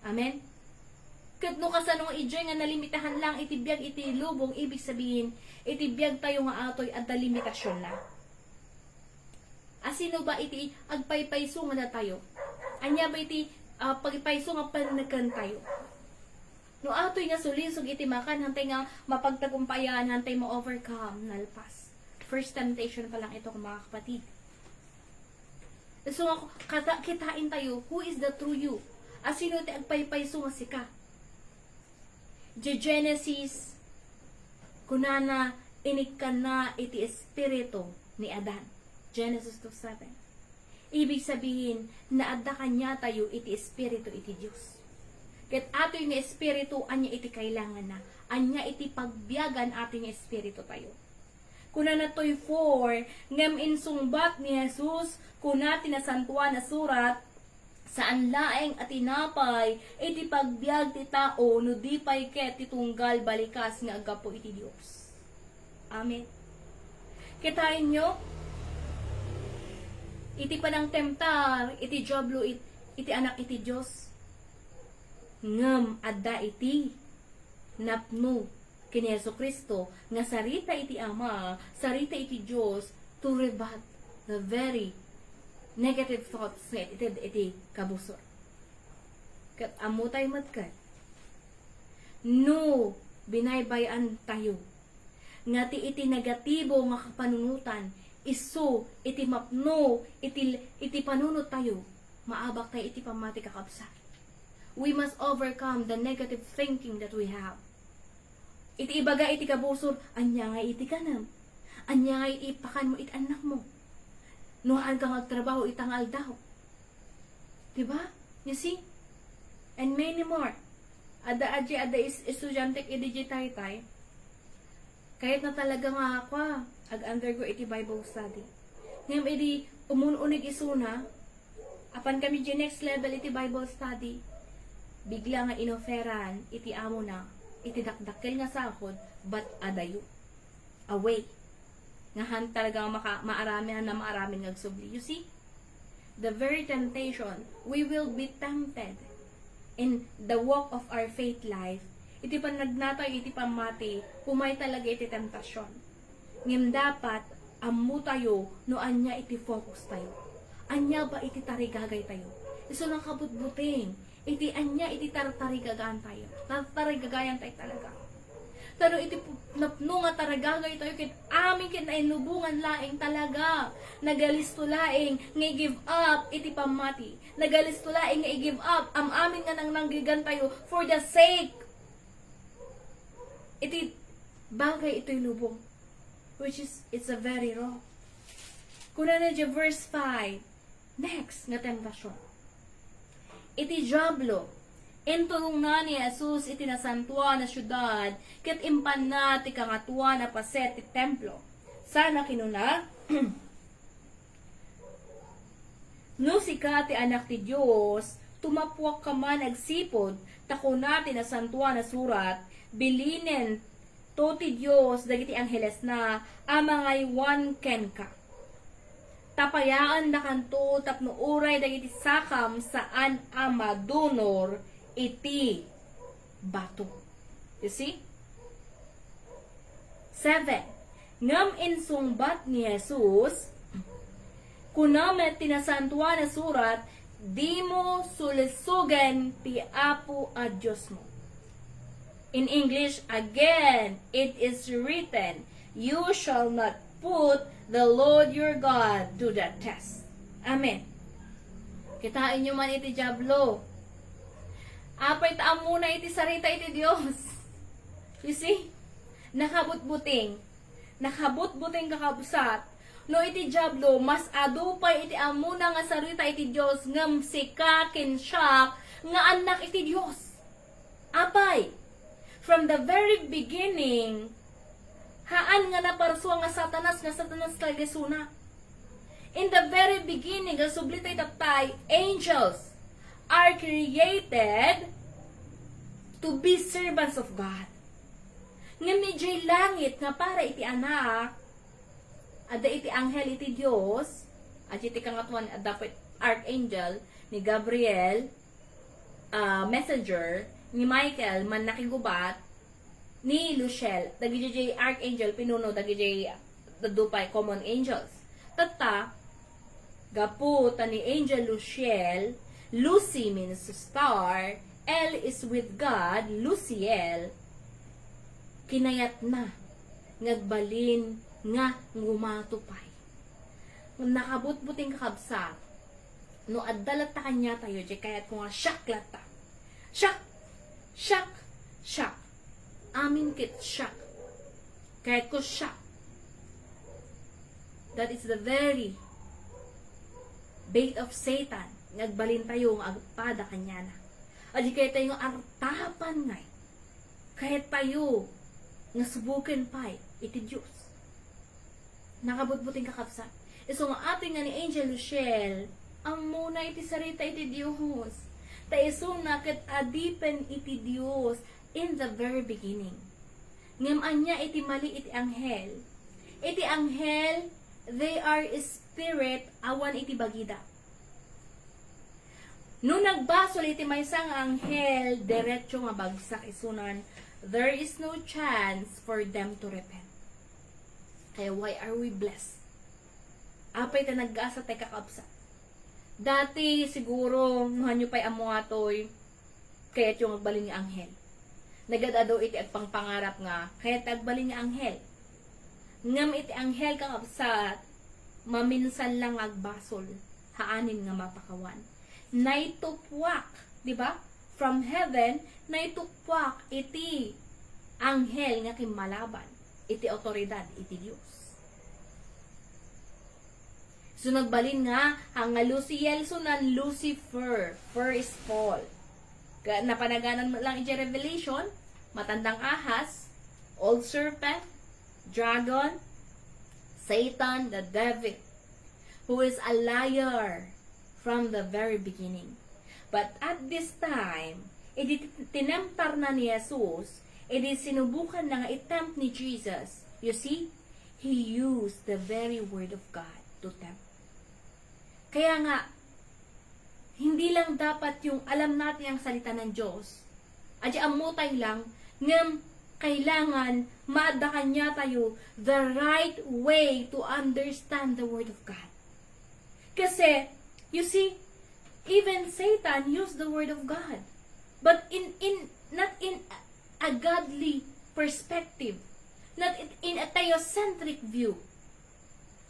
Amen? Kat no kasanong ijay nga nalimitahan lang iti biyag iti lubong, ibig sabihin, iti biyag tayo nga atoy at limitasyon na. Asino ba iti agpaypayso nga na tayo? Anya ba iti pagpayso nga panagkan tayo? No atoy nga sulisog iti makan, hantay nga mapagtagumpayan, hantay mo overcome, nalpas. First temptation pa lang ito mga kapatid. So kitain tayo, who is the true you? Asino ti agpaypayso nga sika? Genesis, kunana inikkan na iti espiritu ni Adan. Genesis 2:7. Ibig sabihin, naadda kanya tayo iti espiritu iti Diyos. Ket ato yung espiritu, anya iti kailangan na. Anya iti pagbiyagan ato yung espiritu tayo. Kuna na to'y 4, ngam insungbat ni Jesus, kuna tinasantuan na surat, saan laeng at tinapay, iti pagbiag ti tao, no di pay ket titunggal balikas nga agapo iti Diyos. Amen. Kitain nyo, iti panang temptar, iti diablo, iti anak iti Diyos. Ngam adda iti napno kini Jesucristo nga sarita iti Ama, sarita iti Diyos to rebut the very negative thoughts nga iti kabusor. Kat amo tayo matkat. No, binaybayan tayo. Nga iti negatibo nga kapanunutan, isu, iti mapno, iti panunot tayo, maabak tayo iti pamati kakabsat. We must overcome the negative thinking that we have. Iti ibaga iti kabusor, anya nga iti kanam. Anya nga iti pakan mo iti anak mo. Nuhaan kang agtrabaho itangal daw. Diba? You see? And many more. Ada is estudyante i-digitay tayo. Kahit na talaga nga ako, ag-undergo iti Bible study. Ngayon, iti umununig isuna, apan kami di next level iti Bible study, bigla nga inoferan, iti amo na, iti dakdakkel nga sahod, but adayo. Away. Ngahan talaga maaramihan na maaramin ngagsubli. You see? The very temptation, we will be tempted in the walk of our faith life. Iti pa nagnatay, iti pamati, humay talaga iti temptasyon. Ngem dapat, amu tayo, no anya iti focus tayo. Anya ba iti tarigagay tayo? Iso lang kabutbuting, iti anya iti tarigagayan tayo. Tarigagayan tayo talaga. Pero iti napno nga tarigagay tayo, kit amin kinainlubungan laing talaga. Nagalisto laing, ngay give up, iti pamati. Nagalisto laing, ngay give up, amin nga nang nanggigan tayo for the sake iti bagay ito'y lubong, which is, it's a very wrong. Kuna na dyan, verse 5, next nga temptasyon. Iti Diablo, entulong na ni Jesus iti nasantua na syudad, ket impan na ti kangatua na paset ti templo. Sana kinuna, no sika ti anak ti Diyos, tumapuak ka man agsipod, tako na ti nasantua na surat, bilinen to ti Diyos dagiti angheles na amangay one ken ka. Tapayaan na kanto tapno uray dagiti sakam saan ama donor iti bato. You see? 7. Ngam insungbat ni Jesus kunamet tinasantua na surat di mo sulisugan ti apo a Diyos mo. In English, again, it is written, you shall not put the Lord your God to the test. Amen. Kitain nyo man iti Diablo. Apay taam muna iti sarita iti Diyos. You see? Nakabutbuting kakabusat. No iti Diablo, mas adupay iti amuna nga sarita iti Diyos ngam sika kinsyak nga anak iti Diyos. Apay? From the very beginning, haan nga naparsuang nga satanas tagisuna. In the very beginning, ang sublitay tatay, angels are created to be servants of God. Nga medyo'y langit nga para iti anak, ada iti anghel iti Diyos, at iti kangatuan dapat archangel ni Gabriel, messenger, ni Michael man nakigubat ni Luciel dagiti archangel pinuno dagiti dadupay common angels tatta gapu ta ni angel Luciel. Lucy means star, L is with God, Luciel kinayat na ngagbalin nga ngumatupay nakabutbuting kakabsat no addalat ta kanya tayo di kayat ko nga syaklat ta Shock. Amin kit shock. Kahit ko shock. That is the very bait of Satan. Nagbalin tayo ng agpada kanya na. Adi kahit tayo artapan ngay. Kahit tayo nga subukin pa iti Diyos. Nakabutbuting kakapsa. So nga ating nga ni Angel Luciel, ang muna iti sarita iti Diyos. Taisong nakit adipen iti Diyos in the very beginning. Ngam anya iti mali iti anghel. Iti anghel, they are spirit awan iti bagida. No nagbasol iti maysang anghel, diretso nga bagsak isunan, there is no chance for them to repent. Kaya why are we blessed? Apay ta nag-asa tayo kakabsa. Dati, siguro, nuhan nyo pa'y amo nga to'y, kaya't yung agbalin nga anghel. Nagadado iti agpangpangarap nga, kaya't agbalin nga anghel. Ngam iti anghel kang absat, maminsan lang agbasol, haanin nga mapakawan. Naitupwak, di ba? From heaven, naitupwak iti anghel nga kimalaban, iti otoridad, iti Diyos. So nagbalin nga, ang Luciel sunan Lucifer. Fur is fall. Napanaganan mo lang iti Revelation, matandang ahas, old serpent, dragon, Satan, the devil, who is a liar from the very beginning. But at this time, tinemptar na ni Jesus, sinubukan na nga itempt ni Jesus. You see, He used the very word of God to tempt. Kaya nga, hindi lang dapat yung alam natin ang salita ng Diyos. Adya amutay lang, ngam kailangan maadakan niya tayo the right way to understand the word of God. Kasi, you see, even Satan used the word of God. But not in a godly perspective. Not in a theocentric view.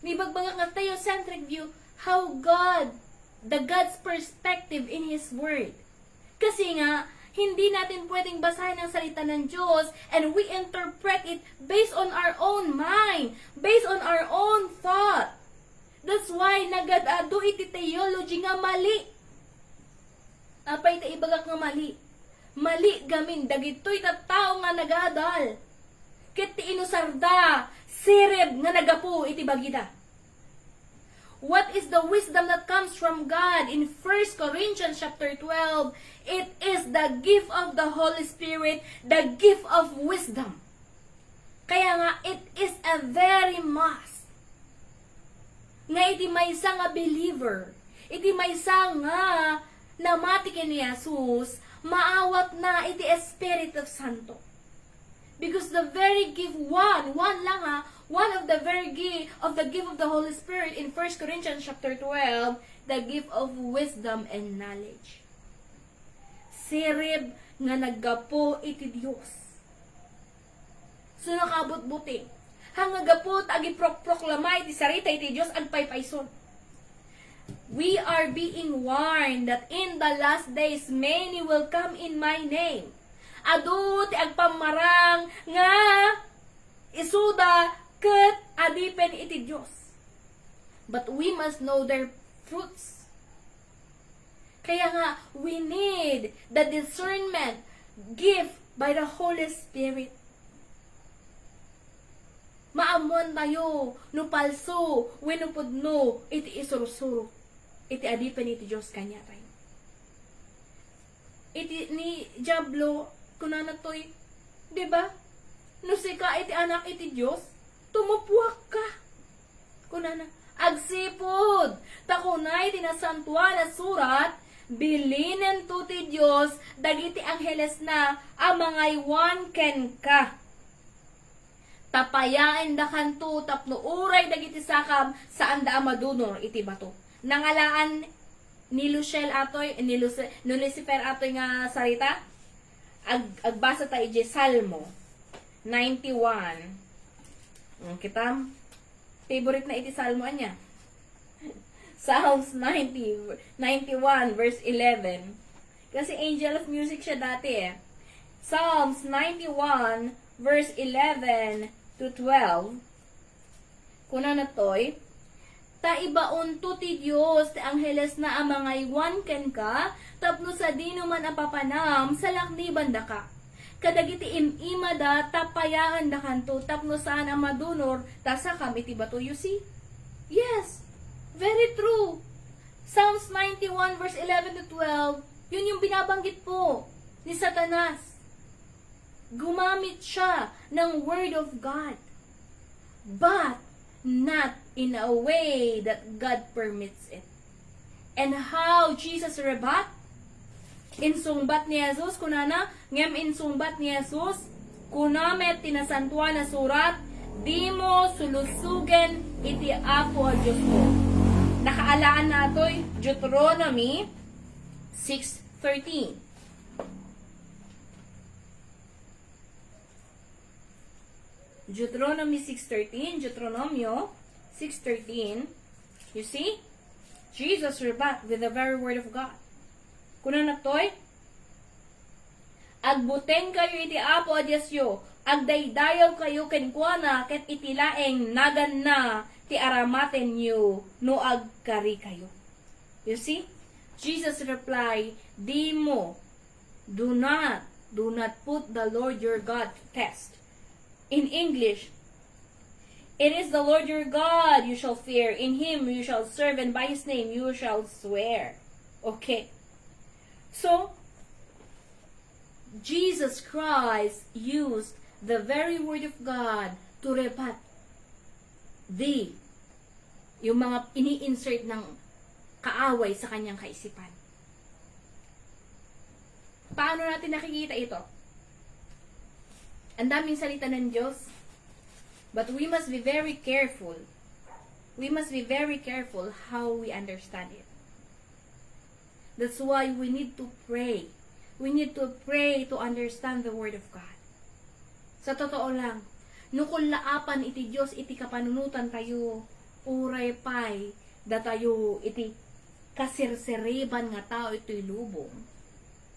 May bagbanga nga theocentric view, how the God's perspective in His Word. Kasi nga, hindi natin pwedeng basahin ang salita ng Diyos and we interpret it based on our own mind, based on our own thought. That's why nagadado iti theology nga mali. Apay iti ibagak nga mali. Mali gamin, dagito'y tattao nga nagadal. Ket ti inusarda, sireb nga nagapu iti bagida. What is the wisdom that comes from God? In 1 Corinthians chapter 12, it is the gift of the Holy Spirit, the gift of wisdom. Kaya nga, it is a very must. Nga iti maysa nga believer, iti maysa nga namati ken ni Jesus, maawat na iti Espiritu Santo. Because the very gift, one of the very gift of the gift of the Holy Spirit in 1 Corinthians chapter 12, the gift of wisdom and knowledge. Sirib nga naggapo iti Dios. So nakabot-buti. Hanga gapot agi proklamay iti sarita iti Dios agpaypayson. We are being warned that in the last days many will come in my name. Adu ti agpamarang nga isuda ket adipen iti Dios. But we must know their fruits. Kaya nga, we need the discernment gift by the Holy Spirit. Maamon tayo, no palso, wenno pudno, iti isurusuro. Iti adipen iti Dios kanya tayo. Iti ni Diablo, kunana to'y, di ba? No sika iti anak iti Dios, tumupuak ka. Kunana, agsipod, takunay tinasantuan na surat, bilinen to ti Dios, dagiti angheles na, amangaywan ken ka. Tapayain da kanto, tapno uray dagiti sakam, saan da amadunor iti bato. Nangalaan ni Lucifer atoy nga sarita, agbasa tayo di Salmo 91. Kita, favorite na iti Salmo anya. Psalms 91 verse 11. Kasi angel of music siya dati eh. Psalms 91 verse 11 to 12. Kuna na toy, ta ibaon to ti Dios ti angheles na amangaywan ken ka, tapno sa dino man apapanam sa lakni banda ka. Kadagiti imada tapayaan da kanto, tapno saan ang madunor, tasakam iti bato. You see? Yes, very true. Psalms 91 verse 11 to 12, yun yung binabanggit po ni Satanas. Gumamit siya ng Word of God. But, not in a way that God permits it. And how Jesus rebat? Insungbat ni Jesus, kunana, ngem insungbat ni Jesus, kunamet tinasantuan na surat, di mo sulusugen iti apo a Diyos mo. Nakaalaan na ito'y Deuteronomy 6:13. Deuteronomy 6:13, Deuteronomio 6:13. You see? Jesus rebat with the very word of God. Kuna na toy, agbuteng kayo iti apo a Diyos yo, agdaydayaw kayo kenkwana ket itilaeng nagan na ti aramaten nyo no agkari kayo. You see? Jesus replied, do not put the Lord your God to test. In English, it is the Lord your God you shall fear. In Him you shall serve, and by His name you shall swear. Okay. So, Jesus Christ used the very word of God to rebut yung mga ini-insert ng kaaway sa kanyang kaisipan. Paano natin nakikita ito? Ang daming salita ng Diyos, but we must be very careful. We must be very careful how we understand it. That's why we need to pray. We need to pray to understand the Word of God. Sa totoo lang, nukul laapan iti Diyos iti kapanunutan tayo, uray pay, da tayo iti kasirseriban nga tao ito'y lubong.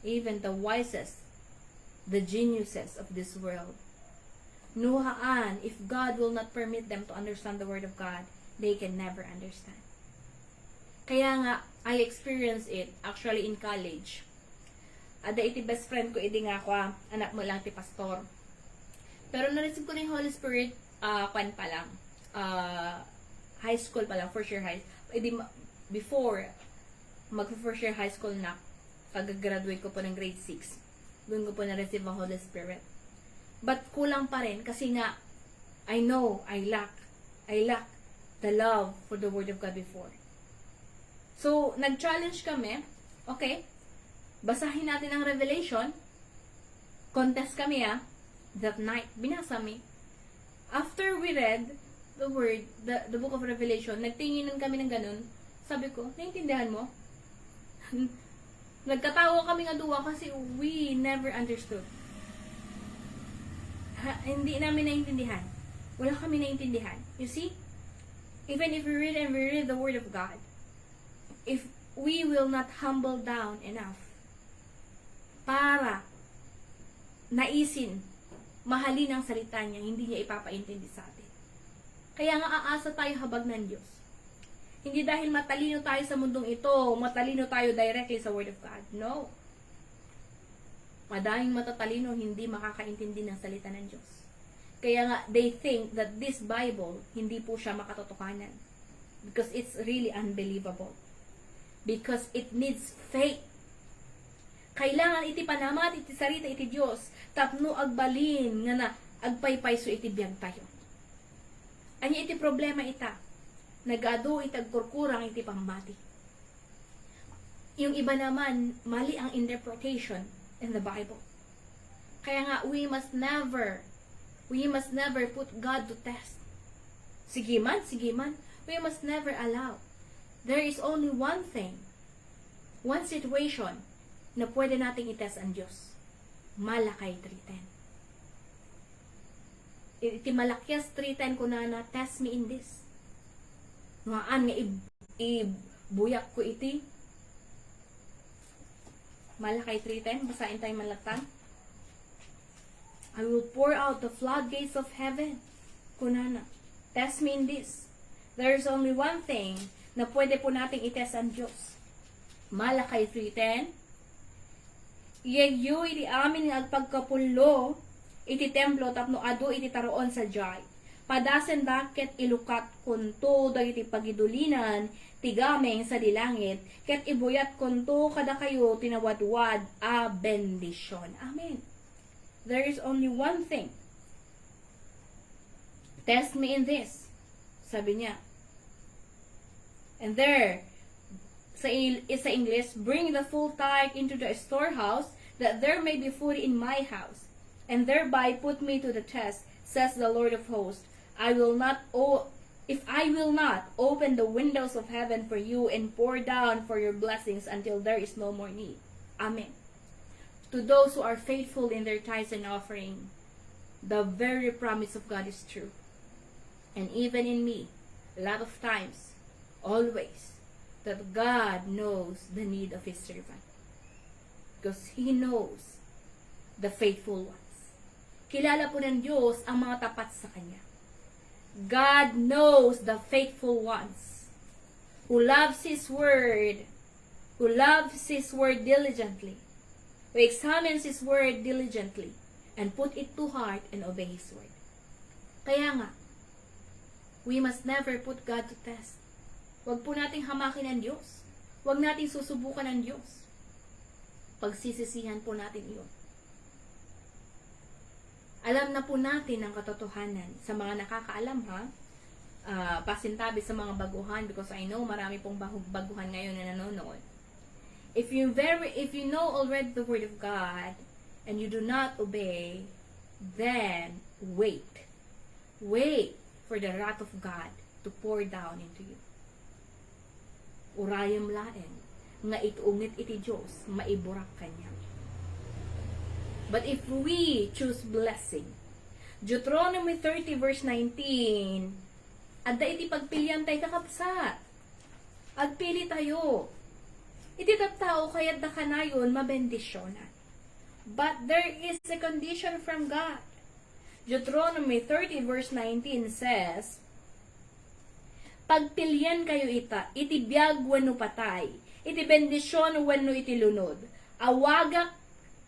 Even the wisest, the geniuses of this world. Nuhaan, if God will not permit them to understand the Word of God, they can never understand. Kaya nga, I experienced it actually in college. Ada iti best friend ko, idi nga ako, anak mo lang ti pastor. Pero na-receive ko na yung Holy Spirit, high school pa lang, first year high. Before, mag-first year high school na, pag-graduate ko po ng grade 6, doon ko po na-receive ang Holy Spirit. But kulang pa rin, kasi nga, I know, I lack the love for the Word of God before. So, nag-challenge kami, okay, basahin natin ang Revelation, contest kami that night, binasa mi. After we read the word, the book of Revelation, nagtinginan kami ng ganun, sabi ko, naintindihan mo? Nagkatawa kami nga duwa kasi we never understood. Hindi namin naintindihan. Wala kami naintindihan. You see? Even if we read the Word of God, if we will not humble down enough para naisin, mahalin ang salita niya, hindi niya ipapaintindi sa atin. Kaya nga aasa tayo habag ng Diyos. Hindi dahil matalino tayo sa mundong ito, matalino tayo directly sa Word of God. No. Madaming matatalino hindi makakaintindi ng salita ng Diyos. Kaya nga, they think that this Bible, hindi po siya makatotokanan. Because it's really unbelievable. Because it needs faith. Kailangan iti panamat, iti sarita, iti Diyos, tapno agbalin, nga na, agpaypay so iti biyag tayo. Anya iti problema ita, nagado itagkurkurang iti pambati. Yung iba naman, mali ang interpretation in the Bible. Kaya nga, we must never put God to test. Sige man, we must never allow. There is only one thing, one situation, na pwede nating itest ang Diyos. Malakay 3:10. Iti Malakyas 3:10 ko na test me in this. Ngaan nga buyak ko iti. Malakay 3:10, basahin tayo malaktan. I will pour out the floodgates of heaven. Kunana, test me in this. There is only one thing na pwede po nating itest ang Diyos. Malakay 3:10. Yegyo iti amin nga agpagkapullo iti templo tapno adu iti taroon sa jay. Padasen daket ilukat kunto dagiti pagidulinan tigameng sa dilangit ket ibuyat kunto kada kayo tinawadwad a bendisyon. Amen. There is only one thing. Test me in this. Sabi niya. And there, sa English, bring the full tithe into the storehouse, that there may be food in my house, and thereby put me to the test, says the Lord of hosts. If I will not open the windows of heaven for you and pour down for your blessings until there is no more need. Amen. To those who are faithful in their tithes and offering, the very promise of God is true. And even in me, a lot of times, always, that God knows the need of His servant. Because He knows the faithful ones. Kilala po ng Diyos ang mga tapat sa Kanya. God knows the faithful ones who loves His word, diligently, who examines His word diligently, and put it to heart and obey His word. Kaya nga, we must never put God to test. Huwag po nating hamakin ang Diyos. Huwag nating susubukan ang Diyos. Pagsisisihan po natin iyon. Alam na po natin ang katotohanan sa mga nakakaalam, ha? Pasintabi sa mga baguhan, because I know marami pong baguhan ngayon na nanonood. If you know already the word of God and you do not obey, then wait for the wrath of God to pour down into you. Urayam laeng nga ituungit iti Diyos maiburak kanya. But if we choose blessing, Deuteronomy 30 verse 19, adda iti pagpilian tayo kakapsat. Agpili tayo. Iti tao kayat da kanayon mabendisyonan. But there is a condition from God. Deuteronomy 30 verse 19 says, pagpilian kayo iti biyag wenno patay, iti bendisyon wenno iti lunod. Awagak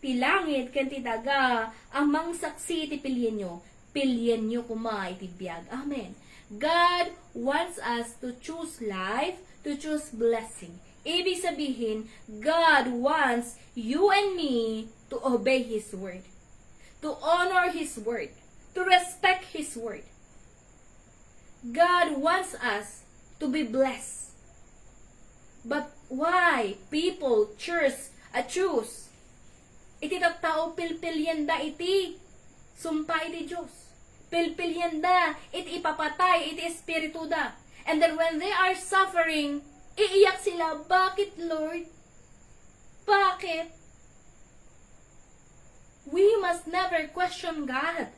ti langit ken ti daga, amang saksi iti pilyen nyo kuma iti biyag. Amen. God wants us to choose life, to choose blessing. Ibig sabihin, God wants you and me to obey His word, to honor His word, to respect His word. God wants us to be blessed. But why people choose iti tao pilpilyanda iti sumpa iti Diyos. Pilpilyanda iti ipapatay iti espiritu da. And then when they are suffering, iiyak sila, bakit Lord? Bakit? We must never question God.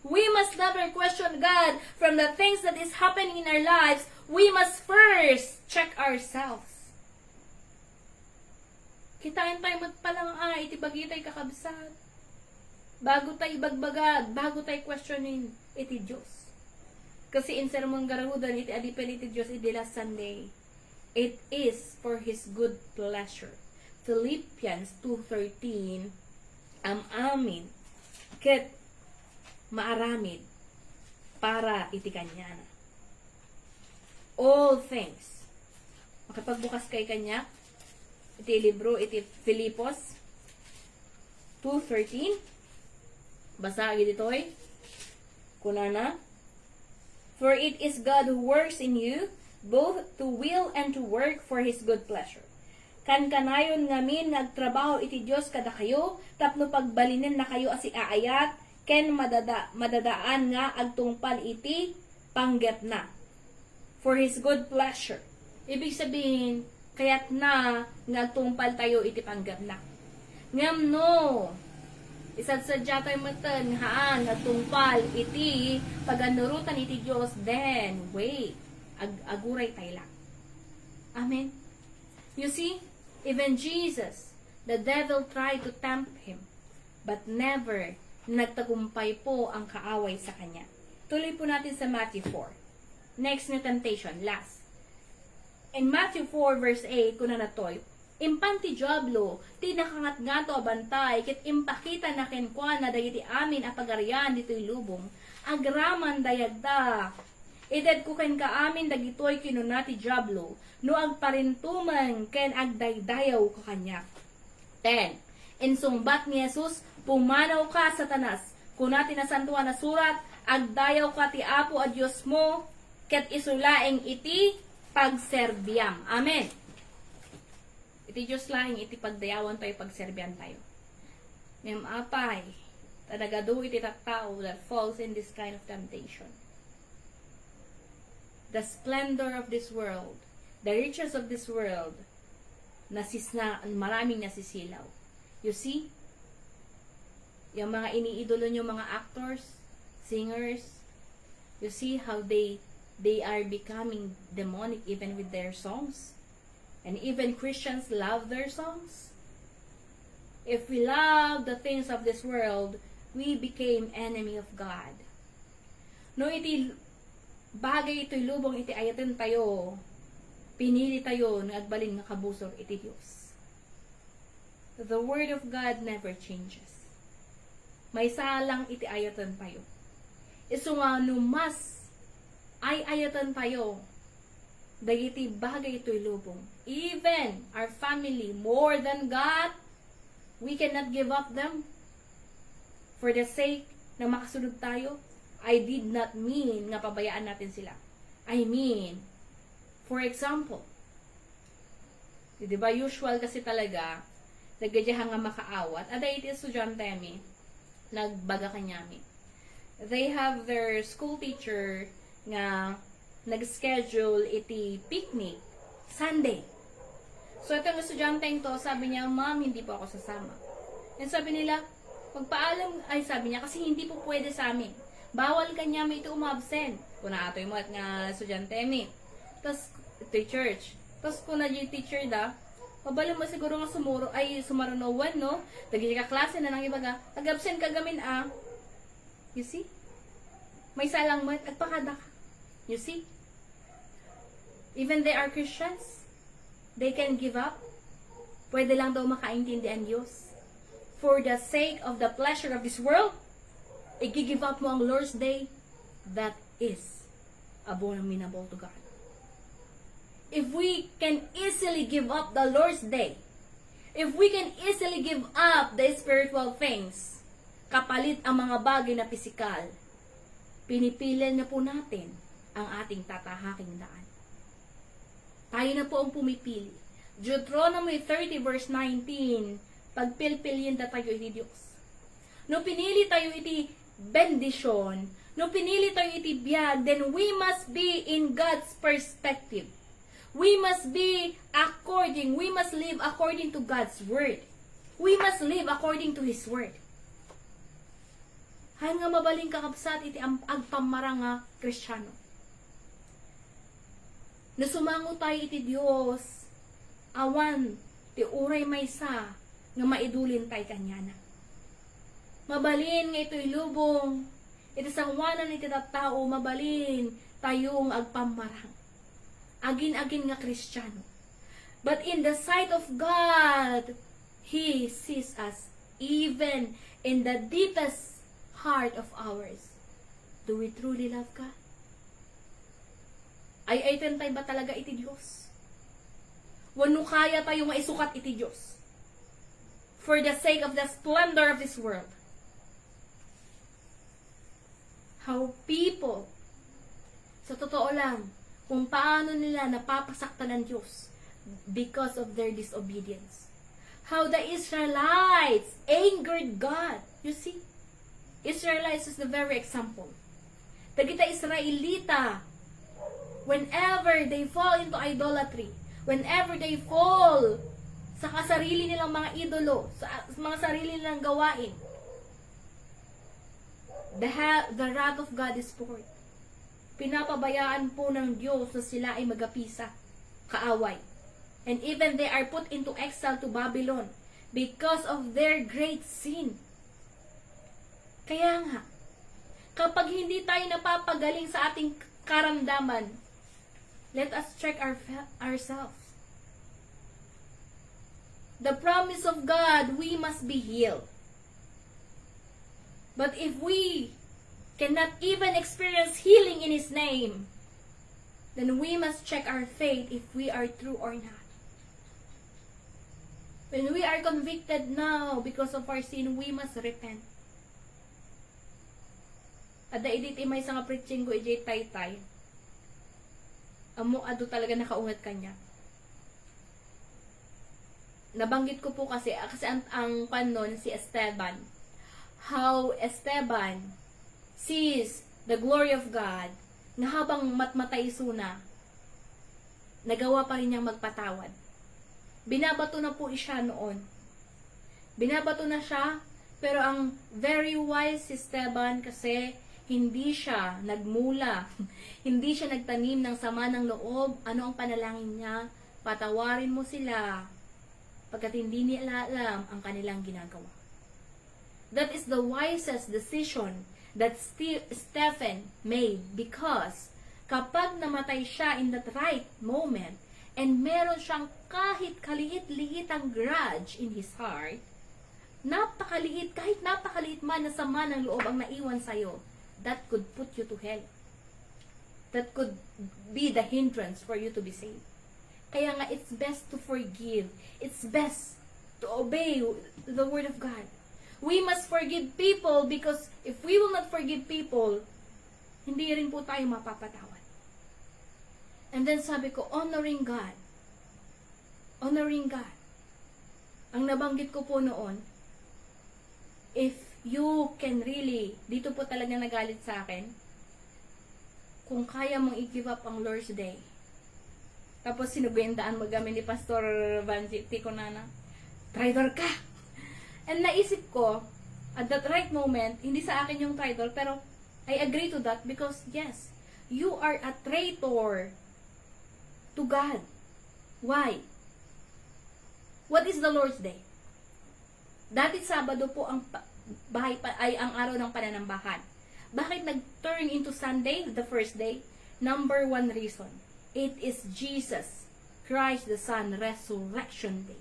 We must never question God from the things that is happening in our lives. We must first check ourselves. Kitain tayo palang iti bagitay kakabsat. Bago tayo bagbagad, bago tayo questionin iti Diyos. Kasi in Sermon Garahudan, iti adipen iti Diyos iti last Sunday. It is for His good pleasure. Philippians 2:13, amin, ket maaramid para iti kanya na. All things. Makapagbukas kay kanya, iti libro, iti Filipos 2:13. Basa ditoy. Kunana. For it is God who works in you, both to will and to work for His good pleasure. Kan kanayon ngamin nagtrabaho iti Diyos kada kayo, tapno pagbalinin na kayo asi aayat, ken madadaan nga agtungpal iti panggep na. For His good pleasure. Ibig sabihin, kaya't na nagtungpal tayo iti panggep na. Ngam no, isadsadya tayo matan haan nagtungpal iti paganurutan iti Diyos, then wait, aguray tayo lang. Amen. You see, even Jesus, the devil tried to tempt Him, but never nagtagumpay po ang kaaway sa kanya. Tuloy po natin sa Matthew 4. Next na temptation, last. In Matthew 4 verse 8, kuna na toy, impanti diablo, ti nakangat-ngato abantay, kit impakita na kenkwa na dagiti amin apagarian dito'y lubong, agraman dayagda. Ited ko ken kaamin dagitoy kinunati diablo, no agparintuman ken agdaydayaw ko kanya. 10. Insungbat ni Jesus, pumanaw ka Satanas, kunati na santuan na surat, agdayaw ka ti Apo a Diyos mo, ket isulaeng iti pagserbyam. Amen. Iti Diyos laing iti pagdayawan tayo, pagserbian tayo. Ngem apay, tadagado iti tattao that falls in this kind of temptation. The splendor of this world, the riches of this world, maraming nasisilaw. You see, yung mga iniidolo nyo mga actors, singers, you see how they are becoming demonic even with their songs. And even Christians love their songs. If we love the things of this world, we became enemy of God. No iti bagay ito'y lubong iti ayaten tayo, pinili tayo nga agbalin nga kabusor iti Dios. The Word of God never changes. May salang iti ayaten tayo. Isu nga no mas ay ayatan tayo, dagiti bagay ito'y lubong. Even our family, more than God, we cannot give up them for the sake na makasunod tayo. I did not mean nga pabayaan natin sila. I mean, for example, di ba usual kasi talaga, naggadyahan nga makaawat, ada iti estudyante mi, nagbaga kanyami. They have their school teacher nga nag-schedule iti picnic Sunday. So itong estudyante to, sabi niya, "Ma'am, hindi po ako sasama." And sabi nila, magpaalam, ay sabi niya, kasi hindi po pwede sa amin. Bawal kanya may ito umabsent. Kung atoy mo at nga estudyante mi. Tapos, ito'y church. Tapos kung na yung teacher da, mabalang mo siguro nga sumarunowan, no? Tagi ka klase na nang iba ka, nag-absent ka gamin You see? May salang mo at agpakada ka. You see? Even they are Christians, they can give up. Pwede lang daw makaintindi ang Diyos. For the sake of the pleasure of this world, i-give up mo ang Lord's Day. That is abominable to God. If we can easily give up the Lord's Day, if we can easily give up the spiritual things, kapalit ang mga bagay na pisikal, pinipilan na po natin ang ating tatahaking daan. Tayo na po ang pumipili. Deuteronomy 30 verse 19, pagpilpilin na tayo iti Diyos. No pinili tayo iti bendisyon, no pinili tayo iti biyag, then we must be in God's perspective. We must be we must live according to God's word. We must live according to His word. Hayon nga mabaling kakabsat iti agpamarang nga Kristiyano. Nasumango tayo iti Dios, awan ti uray maysa nga maidulin tayo kanyana. Mabalin nga ito'y lubong, iti sangwanan iti tattao, mabalin tayong agpamarang. Agin-agin nga Kristiyano. But in the sight of God, He sees us even in the deepest heart of ours. Do we truly love God? Ay tentay ba talaga iti Diyos? Wano kaya tayo maisukat iti Diyos? For the sake of the splendor of this world. How people, sa totoo lang, kung paano nila napapasaktan ng Diyos because of their disobedience. How the Israelites angered God. You see? Israelites is the very example. Tagita Israelita, whenever they fall into idolatry, whenever they fall sa kasarili nilang mga idolo, sa mga sarili nilang gawain, the wrath of God is poured. Pinapabayaan po ng Diyos na sila ay magapisa, kaaway. And even they are put into exile to Babylon because of their great sin. Kaya nga, kapag hindi tayo napapagaling sa ating karamdaman, let us check ourselves. The promise of God, we must be healed. But if we cannot even experience healing in His name, then we must check our faith if we are true or not. When we are convicted now because of our sin, we must repent. Ada edit imay sa nga preaching ko ijay tay-tay. Amo ado talaga nakaungat kanya. Nabanggit ko po kasi ang panon si Esteban. How Esteban sees the glory of God na habang matmatay suna, nagawa pa rin niyang magpatawad. Binabato na po siya noon. Binabato na siya, pero ang very wise si Esteban kasi hindi siya nagmula, hindi siya nagtanim ng sama ng loob. Ano ang panalangin niya? Patawarin mo sila pagkat hindi nila alam ang kanilang ginagawa. That is the wisest decision that Stephen made because kapag namatay siya in that right moment, and meron siyang kahit kaliit-liitang grudge in his heart, napakaliit, kahit napakaliit man na sama ng loob ang naiwan sa'yo, that could put you to hell. That could be the hindrance for you to be saved. Kaya nga, it's best to forgive. It's best to obey the word of God. We must forgive people because if we will not forgive people, hindi rin po tayo mapapatawad. And then sabi ko, honoring God. Honoring God. Ang nabanggit ko po noon, if you can really, dito po talaga nagalit sa akin, kung kaya mong i-give up ang Lord's Day, tapos sinugwendaan mo gamit ni Pastor Vanji Ticonana, traitor ka! And naisip ko, at that right moment, hindi sa akin yung traitor, pero I agree to that because, yes, you are a traitor to God. Why? What is the Lord's Day? Dati Sabado po ang ay ang araw ng pananambahan. Bakit nag-turn into Sunday, the first day? Number one reason. It is Jesus Christ the Son Resurrection Day.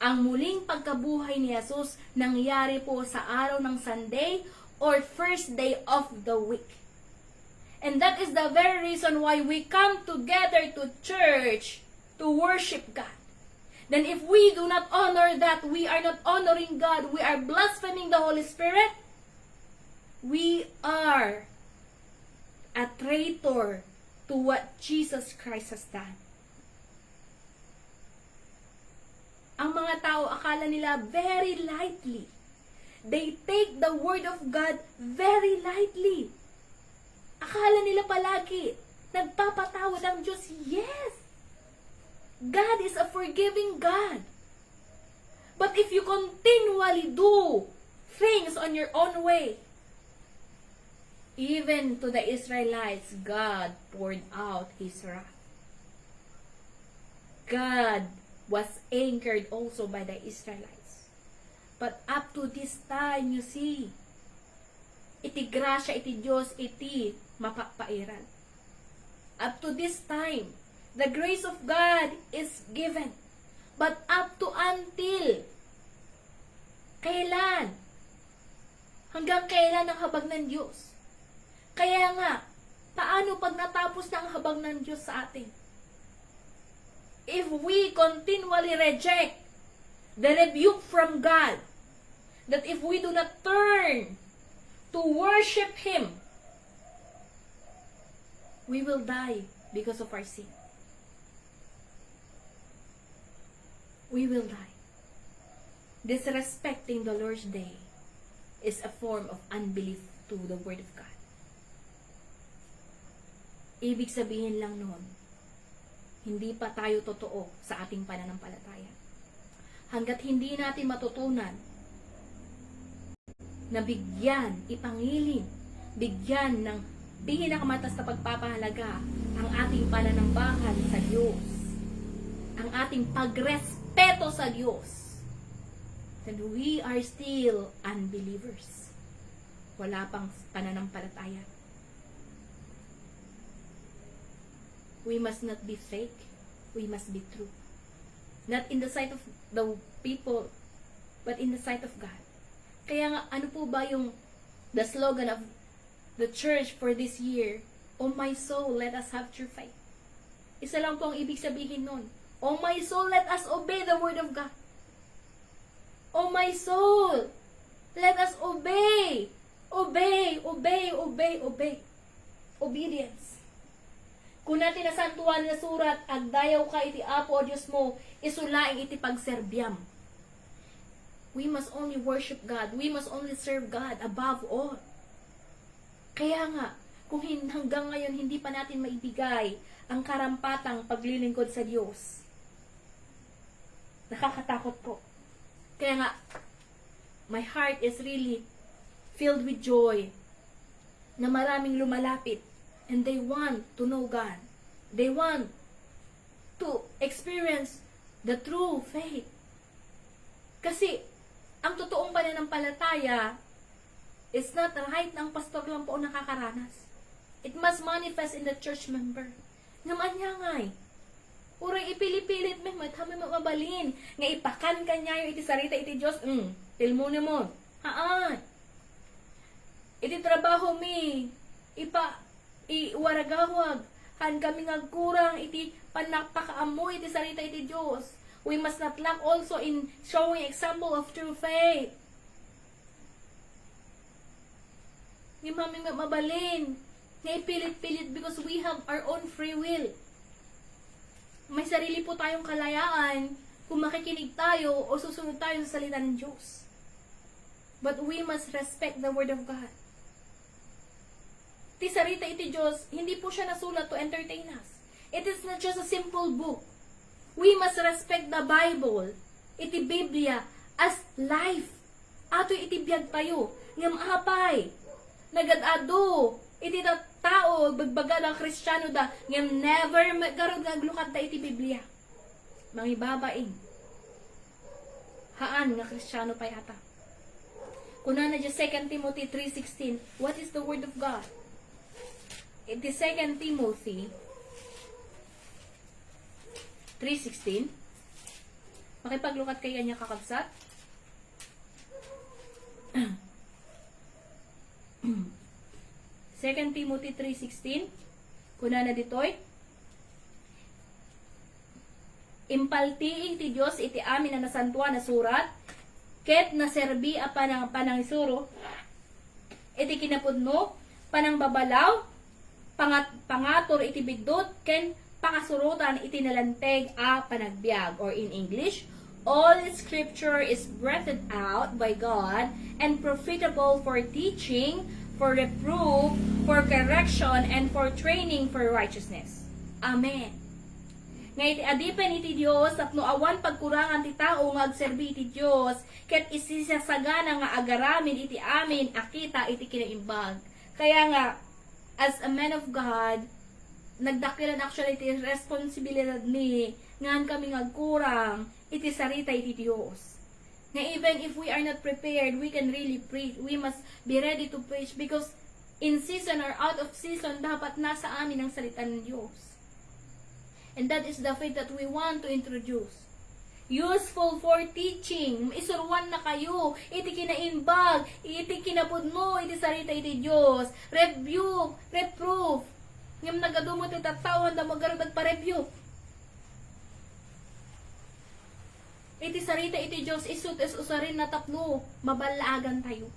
Ang muling pagkabuhay ni Jesus nangyari po sa araw ng Sunday or first day of the week. And that is the very reason why we come together to church to worship God. Then if we do not honor that, we are not honoring God, we are blaspheming the Holy Spirit, we are a traitor to what Jesus Christ has done. Ang mga tao, akala nila very lightly. They take the word of God very lightly. Akala nila palagi, nagpapatawad ang Diyos. Yes! God is a forgiving God. But if you continually do things on your own way, even to the Israelites, God poured out His wrath. God was angered also by the Israelites. But up to this time, you see, iti grasya, iti Diyos, iti mapapairan. Up to this time, the grace of God is given. But up to until, kailan? Hanggang kailan ang habag ng Diyos? Kaya nga, paano pag natapos na ang habag ng Diyos sa atin? If we continually reject the rebuke from God, that if we do not turn to worship Him, we will die because of our sin. We will die. Disrespecting the Lord's Day is a form of unbelief to the Word of God. Ibig sabihin lang noon, hindi pa tayo totoo sa ating pananampalataya. Hanggat hindi natin matutunan na bigyan, ipangiling, bigyan ng pinakamataas na pagpapahalaga ang ating pananambahan sa Diyos, ang ating pagrespeto sa Diyos, then we are still unbelievers. Wala pang pananampalataya. We must not be fake. We must be true. Not in the sight of the people, but in the sight of God. Kaya nga, ano po ba yung the slogan of the church for this year? Oh my soul, let us have true faith. Isa lang po ang ibig sabihin nun. Oh my soul, let us obey the word of God. Oh my soul, let us obey. Obey, obey, obey, obey. Obedience. Kung natin nasantuan na surat, agdayaw ka iti Apo o Diyos mo, isulaing iti pagserbyam. We must only worship God. We must only serve God above all. Kaya nga, kung hanggang ngayon hindi pa natin maibigay ang karampatang paglilingkod sa Diyos, nakakatakot po. Kaya nga, my heart is really filled with joy na maraming lumalapit and they want to know God. They want to experience the true faith. Kasi, ang totoong pananampalataya is not right na ang pastor lang po ang nakakaranas. It must manifest in the church member. Ngaman niya ngay. Urang ipilipilit may matami mabalin. Nga ipakan ka niya yung iti sarita iti Diyos. Tilmo niya mo. Haan. Iti trabaho mi. Iwaragawag. Han kami ngagkurang iti panakpakaamo iti sarita iti Diyos. We must not lack also in showing example of true faith. Nga maming mabalin. Nga ipilit-pilit because we have our own free will. May sarili po tayong kalayaan kung makikinig tayo o susunod tayo sa salita ng Diyos. But we must respect the Word of God. Ti sarita iti Diyos, hindi po siya nasulat to entertain us. It is not just a simple book. We must respect the Bible, iti Biblia, as life. Ato iti biyag tayo, ngam apay, nagadado, iti tao, bagbaga ng Kristiyano da, ngam never magkaroon naglukat da iti Biblia. Mangibabaing. Haan nga Kristiyano pa yata. Kuna na dyan 2 Timothy 3:16, what is the Word of God? It is 2 Timothy 3:16. Makipaglukat kayo niya kakabsat. 2 Timothy 3:16. Kuna na ditoy. Impaltiing ti Dios iti amin na nasantuan na surat ket naserbi a panang isuro iti kinapudno panang babalaw pangator iti bigdot ken pakasurutan iti nalanteg a panagbiag, or in English, all scripture is breathed out by God and profitable for teaching, for reproof, for correction, and for training for righteousness. Amen. Nga iti adipen iti Dios tapno awan pagkurangan ti tao nga agserbi iti Dios ket isisasagana nga agaramin iti amin akita iti kinaimbag. Kaya nga as a man of God, nagdakilan actually iti responsibilidad ni ngan kami ngagkurang iti sarita iti Dios. Nga even if we are not prepared, we can really preach. We must be ready to preach because in season or out of season, dapat nasa amin ang salita ng Diyos. And that is the faith that we want to introduce. Useful for teaching. Isurwan na kayo. Iti kinaimbag. Iti kinapudno. Iti sarita iti Diyos. Rebuke. Reproof. Ngam nagadumot iti tatawan da magarudag pa-rebuke. Iti sarita iti Diyos. Isut es usarin na tapno. Mabalaagan tayo.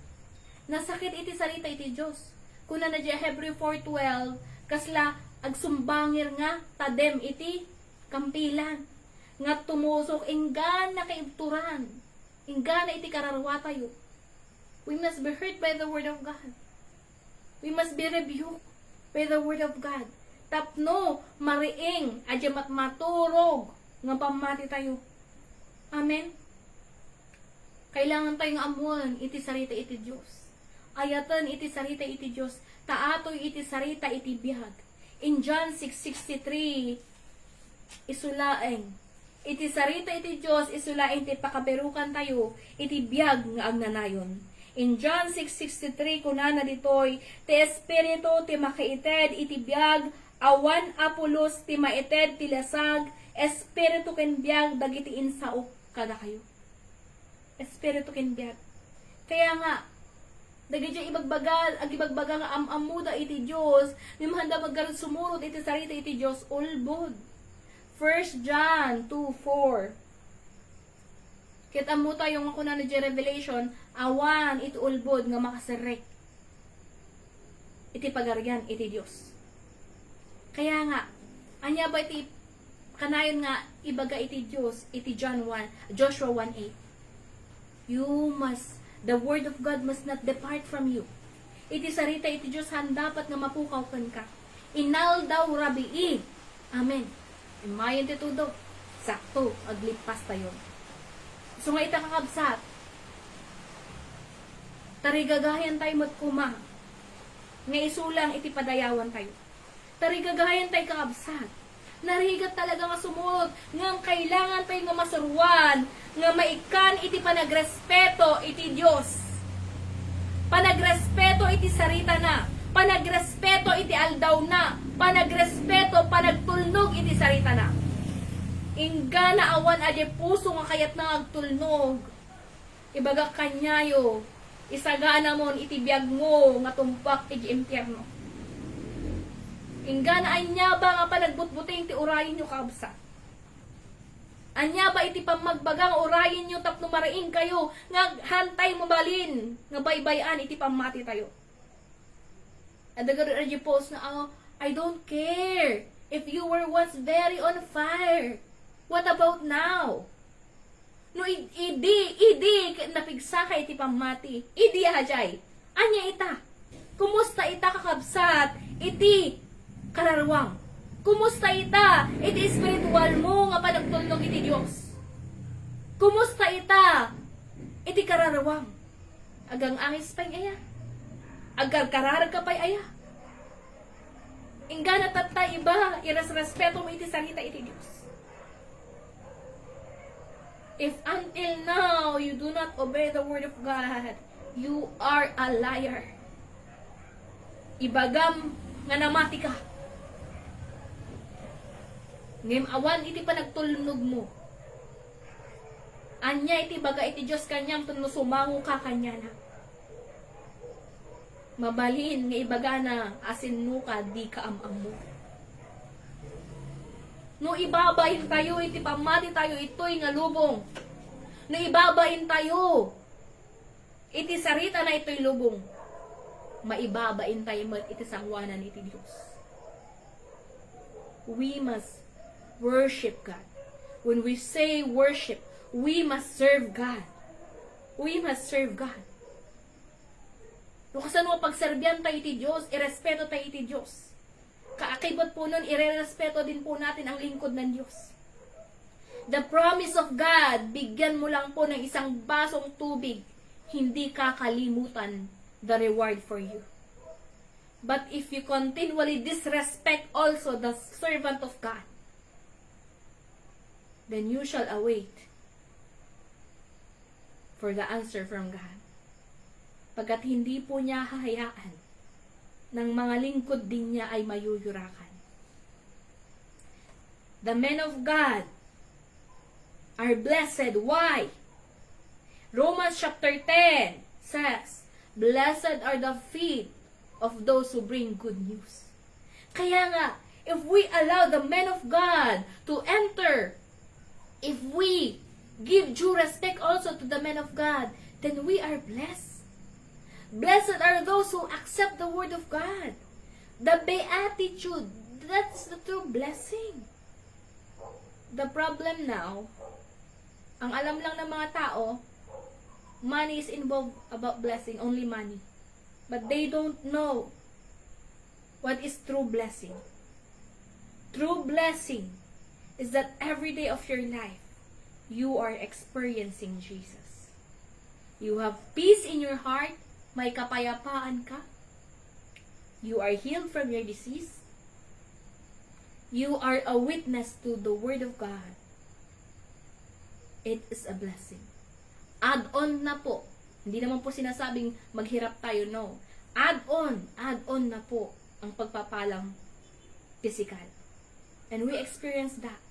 Nasakit iti sarita iti Diyos. Kuna na dya Hebrew 4:12. Kasla agsumbangir nga tadem iti kampilan. Nga tumusok inggan na kaibturan. Inggan na iti kararwa tayo. We must be hurt by the Word of God. We must be rebuked by the Word of God. Tapno, mariing, adyamat maturog, nga pamati tayo. Amen? Kailangan tayong amuan, iti sarita iti Diyos. Ayatan iti sarita iti Diyos. Taatoy iti sarita iti biyag. In John 6:63, isulaeng, iti sarita iti Diyos, isulaeng ti pakaberukan tayo, iti biyag nga agnanayon. In John 6:63, kunana ditoy, ti espiritu ti makaited iti biyag, awan apulos ti maited ti lasag, espiritu ken biyag dagiti insao kada kayo. Espiritu ken biyag. Kaya nga, dagiti ibagbaga, agibagbaga nga amamuda iti Diyos, nimahanda maggarod sumurot iti sarita iti Diyos, ulbod. 1 John 2:4. Kita mo tayong ako na Revelation, awan iti ulbod nga makasirek. Iti pagaryan iti Diyos. Kaya nga, anya ba iti kanayon nga ibaga iti Diyos, iti Joshua 1:8. The word of God must not depart from you. Iti sarita iti Diyos dapat nga mapukaw ka. Inal daw rabii. Amen. Imayon ti tudo. Sakto, aglipas tayo. So nga ita kakabsat. Tarigagayan tayo magkuma. Nga isulang iti padayawan tayo. Tarigagayan tayo kakabsat. Narigat talaga nga sumulot. Nga kailangan tayo nga masuruan. Nga maikan iti panagrespeto iti Diyos. Panagrespeto iti sarita na. Panagrespeto iti aldaw na. Panagrespeto, panagtulnog iti sarita na. Ingga na awan adi puso nga kayat na agtulnog. Ibaga kanyayo. Isagana mon iti biyag mo nga tumpak iti impyerno. Ingga na anya ba nga panagbutbuting ti urayin nyo kabsa. Anya ba iti pamagbagang urayin nyo tapno maraing kayo nga hantay mo balin nga baybayan iti pamati tayo. Adagar adi post na I don't care if you were once very on fire. What about now? No, idi, napigsa ka iti pamati. Idi hajay. Anya ita? Kumusta ita kakabsat? Iti kararwang. Kumusta ita? Iti spiritual mo nga panagtulnog iti Diyos. Kumusta ita? Iti kararwang. Agang angis pa'y aya. Agar kararag ka pa'y aya. Ingga na tatay iba, iras-respeto mo iti salita iti Diyos. If until now you do not obey the word of God, you are a liar. Ibagam nga namati ka. Ngem awan iti panagtulnog mo. Anya iti baga iti Diyos kanyam tunno sumango ka kanya na. Mabalin nga ibaga na asin no ka di ka amam mo. No ibabain tayo, iti pamati tayo, ito'y nga lubong. No ibabain tayo, iti sarita na ito'y lubong. Maibabain tayo, iti sangwanan iti Diyos. We must worship God. When we say worship, we must serve God. We must serve God. No kasan mo pagserbihan tayo iti Diyos, irespeto tayo iti Diyos. Kaakibot po nun, irerespeto din po natin ang lingkod ng Diyos. The promise of God, bigyan mo lang po ng isang basong tubig, hindi kakalimutan the reward for you. But if you continually disrespect also the servant of God, then you shall await for the answer from God. Pagkat hindi po niya hahayaan ng mga lingkod din niya ay mayuyurakan. The men of God are blessed. Why? Romans chapter 10 says, blessed are the feet of those who bring good news. Kaya nga, if we allow the men of God to enter, if we give due respect also to the men of God, then we are blessed. Blessed are those who accept the word of God. The beatitude, that's the true blessing. The problem now, ang alam lang ng mga tao, money is involved about blessing, only money. But they don't know what is true blessing. True blessing is that every day of your life, you are experiencing Jesus. You have peace in your heart, may kapayapaan ka. You are healed from your disease. You are a witness to the Word of God. It is a blessing. Add-on na po. Hindi naman po sinasabing maghirap tayo, no. Add-on na po ang pagpapalang physical. And we experience that.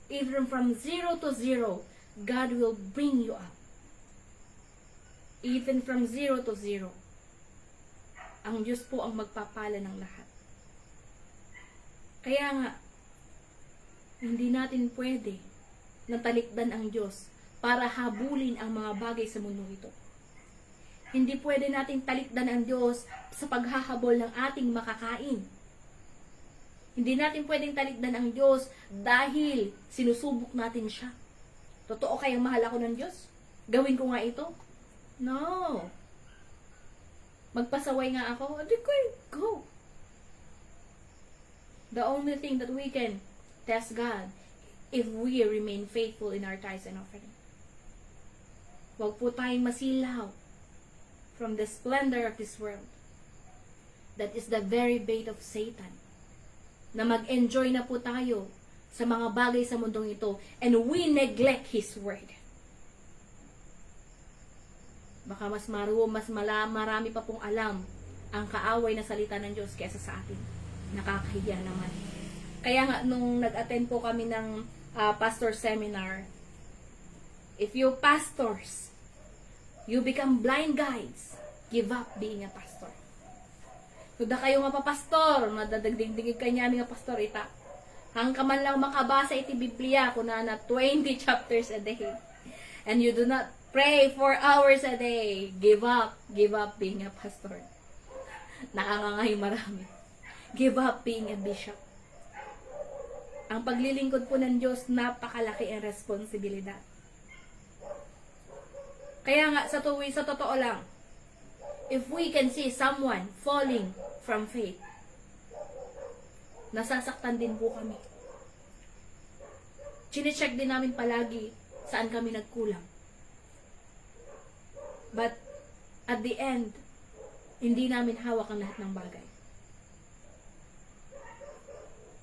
Even from 0 to 0, God will bring you up. Even from 0 to 0. Ang Diyos po ang magpapala ng lahat. Kaya nga, hindi natin pwede natalikdan ang Diyos para habulin ang mga bagay sa mundo ito. Hindi pwede nating talikdan ang Diyos sa paghahabol ng ating makakain. Hindi natin pwedeng talikdan ang Diyos dahil sinusubok natin siya. Totoo kayang mahal ako ng Diyos? Gawin ko nga ito? No. Magpasaway nga ako? Go. The only thing that we can test God if we remain faithful in our tithes and offering. Huwag po tayong masilaw from the splendor of this world. That is the very bait of Satan. Na mag-enjoy na po tayo sa mga bagay sa mundong ito and we neglect His Word. Baka mas marami pa pong alam ang kaaway na salita ng Diyos kaysa sa atin. Nakakahiya naman. Kaya nga, nung nag-attend po kami ng pastor seminar, if you pastors, you become blind guides, give up being a pastor. Tuda kayo nga papastor, madadagdigdigig kanya nga pastor, ita. Hangka man lang makabasa iti Biblia, kuna na 20 chapters a day. And you do not pray 4 hours a day. Give up being a pastor. Nakangangay marami. Give up being a bishop. Ang paglilingkod po ng Diyos, napakalaki ang responsibilidad. Kaya nga, sa totoo lang, if we can see someone falling from faith, nasasaktan din po kami. Chine-check din namin palagi saan kami nagkulang. But, at the end, hindi namin hawak ang lahat ng bagay.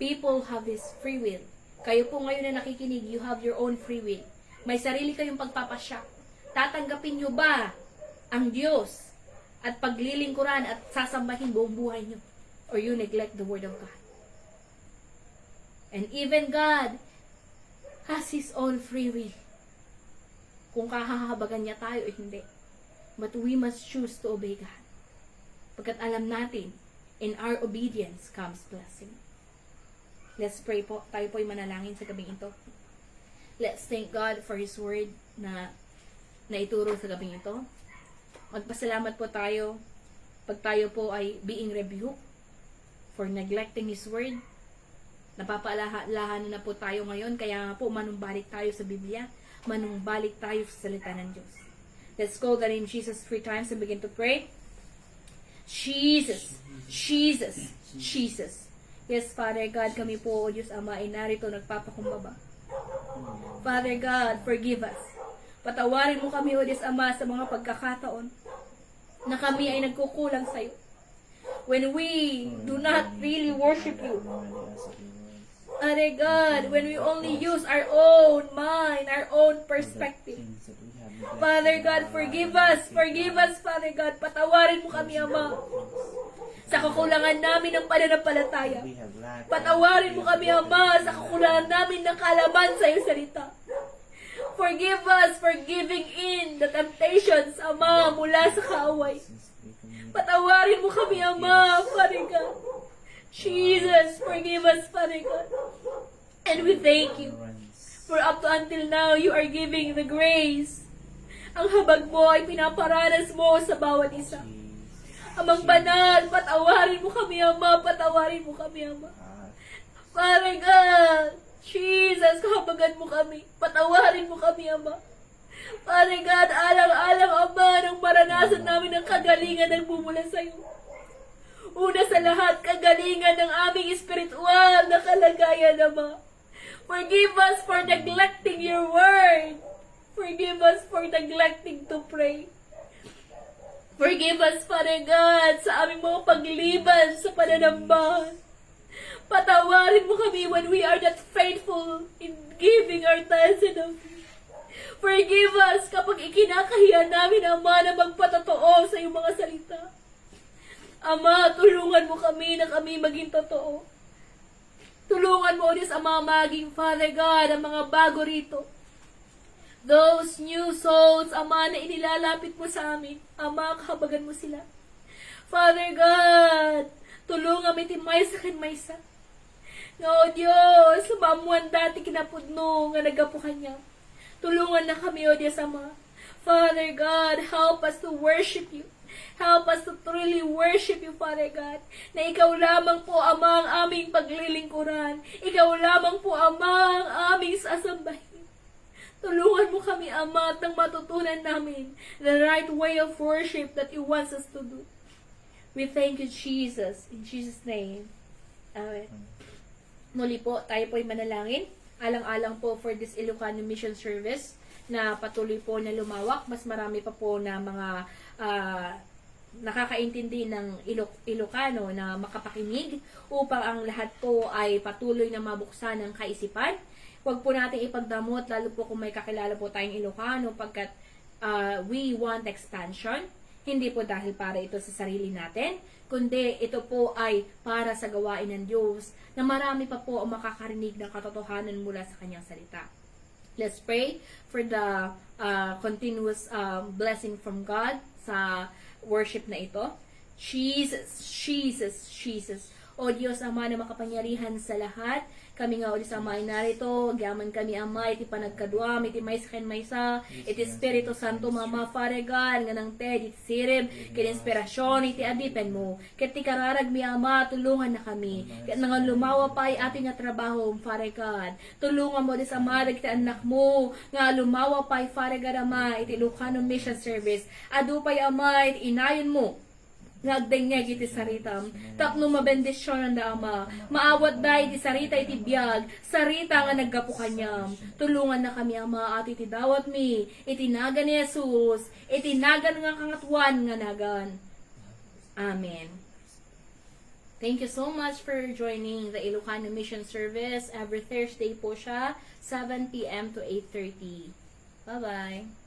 People have this free will. Kayo po ngayon na nakikinig, you have your own free will. May sarili kayong pagpapasya. Tatanggapin nyo ba ang Diyos at paglilingkuran at sasambahin buong buhay nyo? Or you neglect the Word of God? And even God has His own free will. Kung kahahabagan niya tayo o hindi. But we must choose to obey God. Pagkat alam natin, in our obedience comes blessing. Let's pray po. Tayo po'y manalangin sa gabing ito. Let's thank God for His Word na ituro sa gabing ito. Magpasalamat po tayo pag tayo po ay being rebuked for neglecting His Word. Napapalahan na po tayo ngayon, kaya nga po manumbalik tayo sa Biblia, manumbalik tayo sa salita ng Diyos. Let's call the name Jesus 3 times and begin to pray. Jesus, Jesus, Jesus. Yes, Father God, kami po, O Diyos Ama, ay narito nagpapakumbaba. Father God, forgive us. Patawarin mo kami, O Diyos Ama, sa mga pagkakataon na kami ay nagkukulang sa iyo. When we do not really worship you. Father God, when we only use our own mind, our own perspective. Father God, forgive us. Forgive us, Father God. Patawarin mo kami, Ama, sa kakulangan namin ng pananampalataya. Patawarin mo kami, Ama, sa kakulangan namin ng kaalaman sa iyong salita. Forgive us for giving in the temptations, Ama, mula sa kaaway. Patawarin mo kami, Ama, Father God. Jesus, forgive us, Father God. And we thank you for up to until now, you are giving the grace. Ang habag mo ay pinaparanas mo sa bawat isa. Amang banal, patawarin mo kami, Ama. Patawarin mo kami, Ama. Father God, Jesus, kahabagan mo kami. Patawarin mo kami, Ama. Father God, alang-alang, Ama, nang maranasan namin ang kagalingan ng bumula sa iyo. Una sa lahat, kagalingan ng aming espiritual na kalagayan, Ama. Forgive us for neglecting your word. Forgive us for neglecting to pray. Forgive us, Father God, sa aming mga pagliban sa pananambahan. Patawarin mo kami when we are not faithful in giving our tithes and offerings. Forgive us kapag ikinakahiya namin, Ama, na magpatotoo sa iyong mga salita. Ama, tulungan mo kami na kami maging totoo. Tulungan mo, O Diyos Ama, maging Father God, ang mga bago rito. Those new souls, Ama, na inilalapit mo sa amin. Ama, kahabagan mo sila. Father God, tulungan mi ti maysa kan maysa. No, Diyos, mamuan dati kinapudno nga nagapukan niya. Tulungan na kami, O Diyos Ama. Father God, help us to worship you. Help us to truly worship you, Father God. Na ikaw lamang po, Ama, ang aming paglilingkuran. Ikaw lamang po, Ama, ang aming sasambahin. Tulungan mo kami, Ama, at nang matutunan namin the right way of worship that you want us to do. We thank you, Jesus. In Jesus' name. Amen. Muli po, tayo po'y manalangin. Alang-alang po for this Ilocano Mission Service na patuloy po na lumawak. Mas marami pa po na mga nakakaintindi ng Ilocano na makapakinig upang ang lahat po ay patuloy na mabuksan ng kaisipan. Huwag po natin ipagdamot, lalo po kung may kakilala po tayong Ilocano, pagkat we want expansion. Hindi po dahil para ito sa sarili natin, kundi ito po ay para sa gawain ng Diyos na marami pa po ang makakarinig ng katotohanan mula sa kanyang salita. Let's pray for the continuous blessing from God sa worship na ito. Jesus, Jesus, Jesus. O Diyos, Ama na makapangyarihan sa lahat, kami nga o Diyos Ama ay narito, agyaman kami Ama, iti panagkadwam, iti may sakin may sa, iti Espiritu Santo Mama, Faregal, nga ng ted, iti sirib, iti inspirasyon, iti adipen mo, kiti kararag mi Ama, tulungan na kami, kat nga lumawa pa ay ating nga trabaho, Faregal, tulungan mo Diyos Ama, iti anak mo, nga lumawa pa ay Faregal Ama, iti Lucano Mission Service, adu pa Ama, iti inayon mo, ngagdengeg iti saritam tapno mabendisyon ang Ama maawat da iti sarita iti biag sarita nga naggapu kanyam tulungan na kami Ama at iti dawat mi iti nagan ni Jesus iti nagan nga kangatuan nga nagan. Amen. Thank you so much for joining the Ilocano Mission Service. Every Thursday po siya 7 p.m. to 8:30. Bye bye.